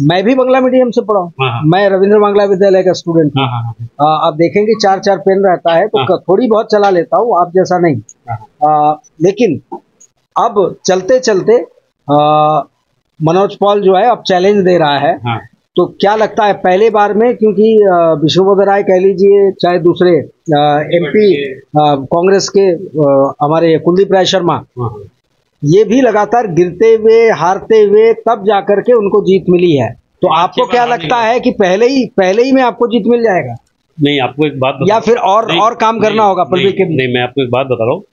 मैं भी बंगला मीडियम से पढ़ा हूँ, मैं रविंद्र बांग्ला विद्यालय का स्टूडेंट हूँ। आप देखेंगे 4-4 पेन रहता है, तो थोड़ी बहुत चला लेता हूँ, आप जैसा नहीं। लेकिन अब चलते चलते मनोज पॉल जो है अब चैलेंज दे रहा है। तो क्या लगता है पहले बार में, क्योंकि विष्णु पौधो राय कह लीजिए, चाहे दूसरे MP कांग्रेस के हमारे कुलदीप राय शर्मा, ये भी लगातार गिरते हुए हारते हुए तब जाकर के उनको जीत मिली है। तो आपको क्या लगता है कि पहले ही में आपको जीत मिल जाएगा? नहीं, आपको एक बात या फिर और काम करना होगा? नहीं, मैं आपको एक बात बता रहा हूँ,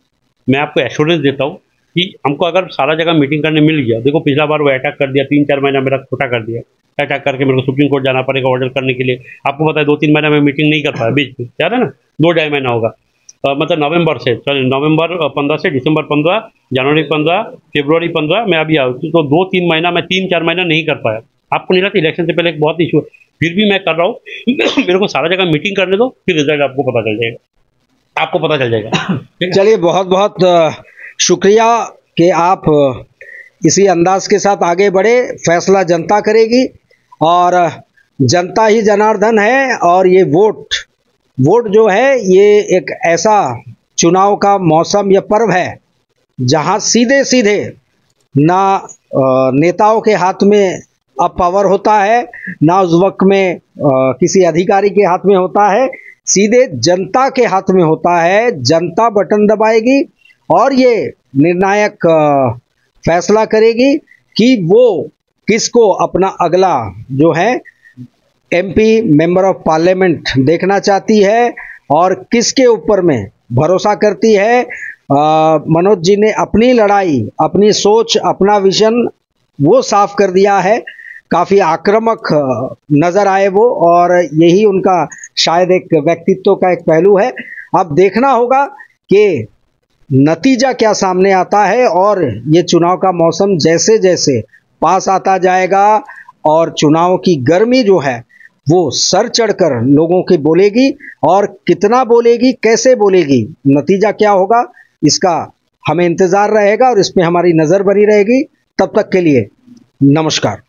मैं आपको एश्योरेंस देता हूँ कि हमको अगर सारा जगह मीटिंग करने मिल गया। देखो पिछला बार वो अटैक कर दिया, 3-4 महीना मेरा खोटा कर दिया, अटैक करके मेरे को सुप्रीम कोर्ट जाना पड़ेगा ऑर्डर करने के लिए। आपको पता है 2-3 महीना में मीटिंग नहीं कर पाया, बीच में याद है ना, 2-2.5 महीना होगा। मतलब नवंबर 15 से दिसंबर 15, जनवरी 15, फरवरी 15 मैं अभी आया। तो 2-3 महीना में 3-4 महीना नहीं कर पाया। आपको नहीं लगता इलेक्शन से पहले एक बहुत इशू है, फिर भी मैं कर रहा हूँ। मेरे को सारा जगह मीटिंग करने दो, फिर रिजल्ट आपको पता चल जाएगा, आपको पता चल जाएगा। चलिए, बहुत बहुत शुक्रिया कि आप इसी अंदाज के साथ आगे बढ़े। फैसला जनता करेगी और जनता ही जनार्दन है। और ये वोट जो है ये एक ऐसा चुनाव का मौसम या पर्व है जहां सीधे सीधे ना नेताओं के हाथ में अब पावर होता है, ना उस वक्त में किसी अधिकारी के हाथ में होता है, सीधे जनता के हाथ में होता है। जनता बटन दबाएगी और ये निर्णायक फैसला करेगी कि वो किसको अपना अगला जो है MP मेंबर ऑफ पार्लियामेंट देखना चाहती है और किसके ऊपर में भरोसा करती है। मनोज जी ने अपनी लड़ाई, अपनी सोच, अपना विजन वो साफ कर दिया है। काफ़ी आक्रामक नज़र आए वो, और यही उनका शायद एक व्यक्तित्व का एक पहलू है। अब देखना होगा कि नतीजा क्या सामने आता है। और ये चुनाव का मौसम जैसे जैसे पास आता जाएगा और चुनाव की गर्मी जो है वो सर चढ़कर लोगों की बोलेगी, और कितना बोलेगी, कैसे बोलेगी, नतीजा क्या होगा, इसका हमें इंतज़ार रहेगा और इस पे हमारी नज़र बनी रहेगी। तब तक के लिए नमस्कार।